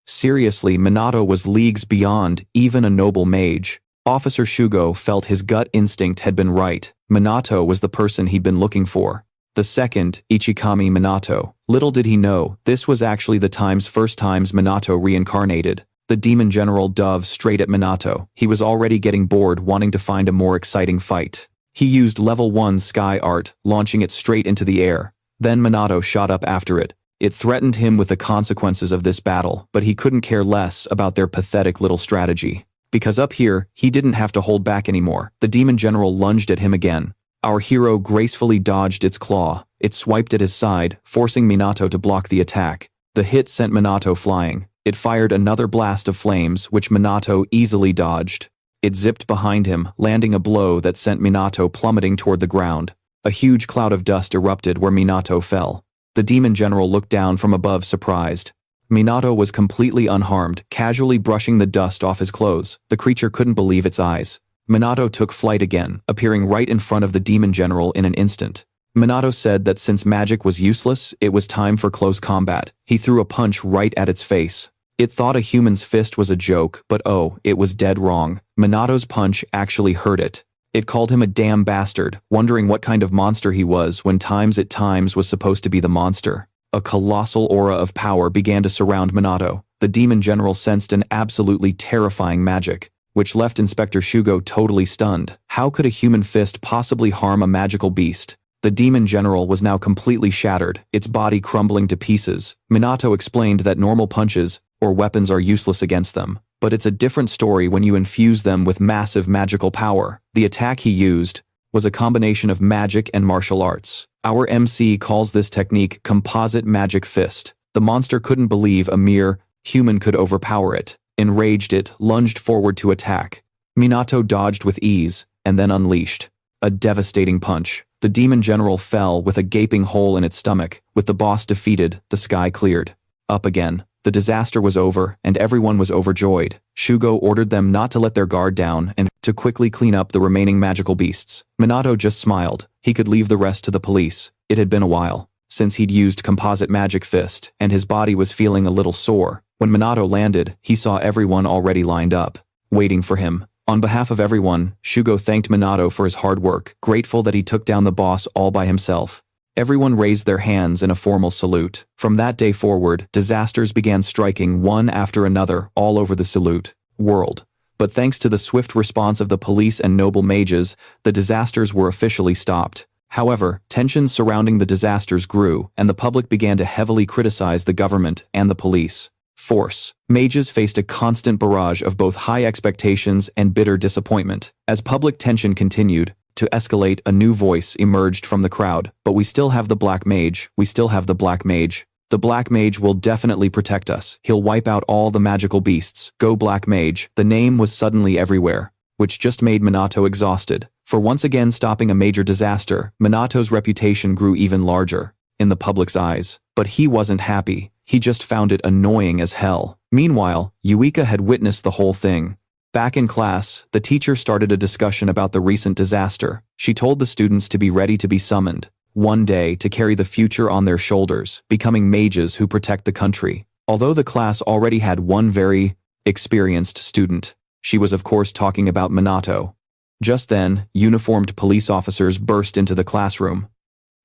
S1: Seriously, Minato was leagues beyond even a noble mage. Officer Shugo felt his gut instinct had been right. Minato was the person he'd been looking for. The second, Ichikami Minato. Little did he know, this was actually the first times Minato reincarnated. The The demon general dove straight at Minato. He was already getting bored, wanting to find a more exciting fight. He used level 1 sky art, launching it straight into the air. Then Minato shot up after it. It threatened him with the consequences of this battle, but he couldn't care less about their pathetic little strategy. Because up here, he didn't have to hold back anymore. The demon general lunged at him again. Our hero gracefully dodged its claw. It swiped at his side, forcing Minato to block the attack. The hit sent Minato flying. It fired another blast of flames, which Minato easily dodged. It zipped behind him, landing a blow that sent Minato plummeting toward the ground. A huge cloud of dust erupted where Minato fell. The demon general looked down from above, surprised. Minato was completely unharmed, casually brushing the dust off his clothes. The creature couldn't believe its eyes. Minato took flight again, appearing right in front of the demon general in an instant. Minato said that since magic was useless, it was time for close combat. He threw a punch right at its face. It thought a human's fist was a joke, but oh, it was dead wrong. Minato's punch actually hurt it. It called him a damn bastard, wondering what kind of monster he was when times at times was supposed to be the monster. A colossal aura of power began to surround Minato. The demon general sensed an absolutely terrifying magic, which left Inspector Shugo totally stunned. How could a human fist possibly harm a magical beast? The demon general was now completely shattered, its body crumbling to pieces. Minato explained that normal punches or weapons are useless against them, but it's a different story when you infuse them with massive magical power. The attack he used was a combination of magic and martial arts. Our MC calls this technique composite magic fist. The monster couldn't believe a mere human could overpower it. Enraged, it lunged forward to attack. Minato dodged with ease, and then unleashed a devastating punch. The demon general fell with a gaping hole in its stomach. With the boss defeated, the sky cleared. Up again. The disaster was over, and everyone was overjoyed. Shugo ordered them not to let their guard down and to quickly clean up the remaining magical beasts. Minato just smiled. He could leave the rest to the police. It had been a while since he'd used composite magic fist, and his body was feeling a little sore. When Minato landed, he saw everyone already lined up, waiting for him. On behalf of everyone, Shugo thanked Minato for his hard work, grateful that he took down the boss all by himself. Everyone raised their hands in a formal salute. From that day forward, disasters began striking one after another all over the salute world. But thanks to the swift response of the police and noble mages, the disasters were officially stopped. However, tensions surrounding the disasters grew, and the public began to heavily criticize the government and the police force. Mages faced a constant barrage of both high expectations and bitter disappointment. As public tension continued to escalate, a new voice emerged from the crowd. But we still have the Black Mage. We still have the Black Mage. The Black Mage will definitely protect us. He'll wipe out all the magical beasts. Go Black Mage. The name was suddenly everywhere, which just made Minato exhausted. For once again stopping a major disaster, Minato's reputation grew even larger in the public's eyes. But he wasn't happy. He just found it annoying as hell. Meanwhile, Yuika had witnessed the whole thing. Back in class, the teacher started a discussion about the recent disaster. She told the students to be ready to be summoned one day to carry the future on their shoulders, becoming mages who protect the country. Although the class already had one very experienced student, she was of course talking about Minato. Just then, uniformed police officers burst into the classroom.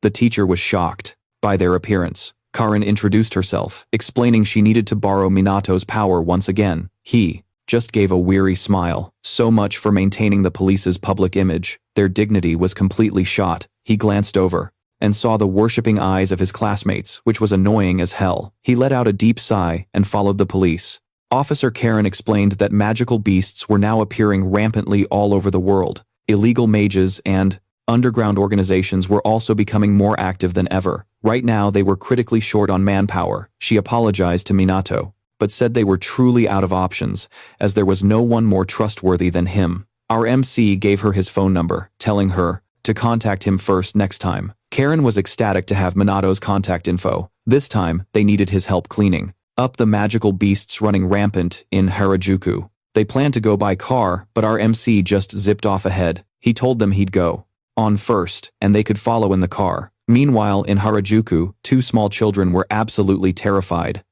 S1: The teacher was shocked by their appearance. Karin introduced herself, explaining she needed to borrow Minato's power once again. He just gave a weary smile. So much for maintaining the police's public image. Their dignity was completely shot. He glanced over and saw the worshipping eyes of his classmates, which was annoying as hell. He let out a deep sigh and followed the police. Officer Karen explained that magical beasts were now appearing rampantly all over the world. Illegal mages and underground organizations were also becoming more active than ever. Right now they were critically short on manpower. She apologized to Minato, but said they were truly out of options, as there was no one more trustworthy than him. Our MC gave her his phone number, telling her to contact him first next time. Karen was ecstatic to have Minato's contact info. This time, they needed his help cleaning up the magical beasts running rampant in Harajuku. They planned to go by car, but our MC just zipped off ahead. He told them he'd go on first, and they could follow in the car. Meanwhile, in Harajuku, two small children were absolutely terrified.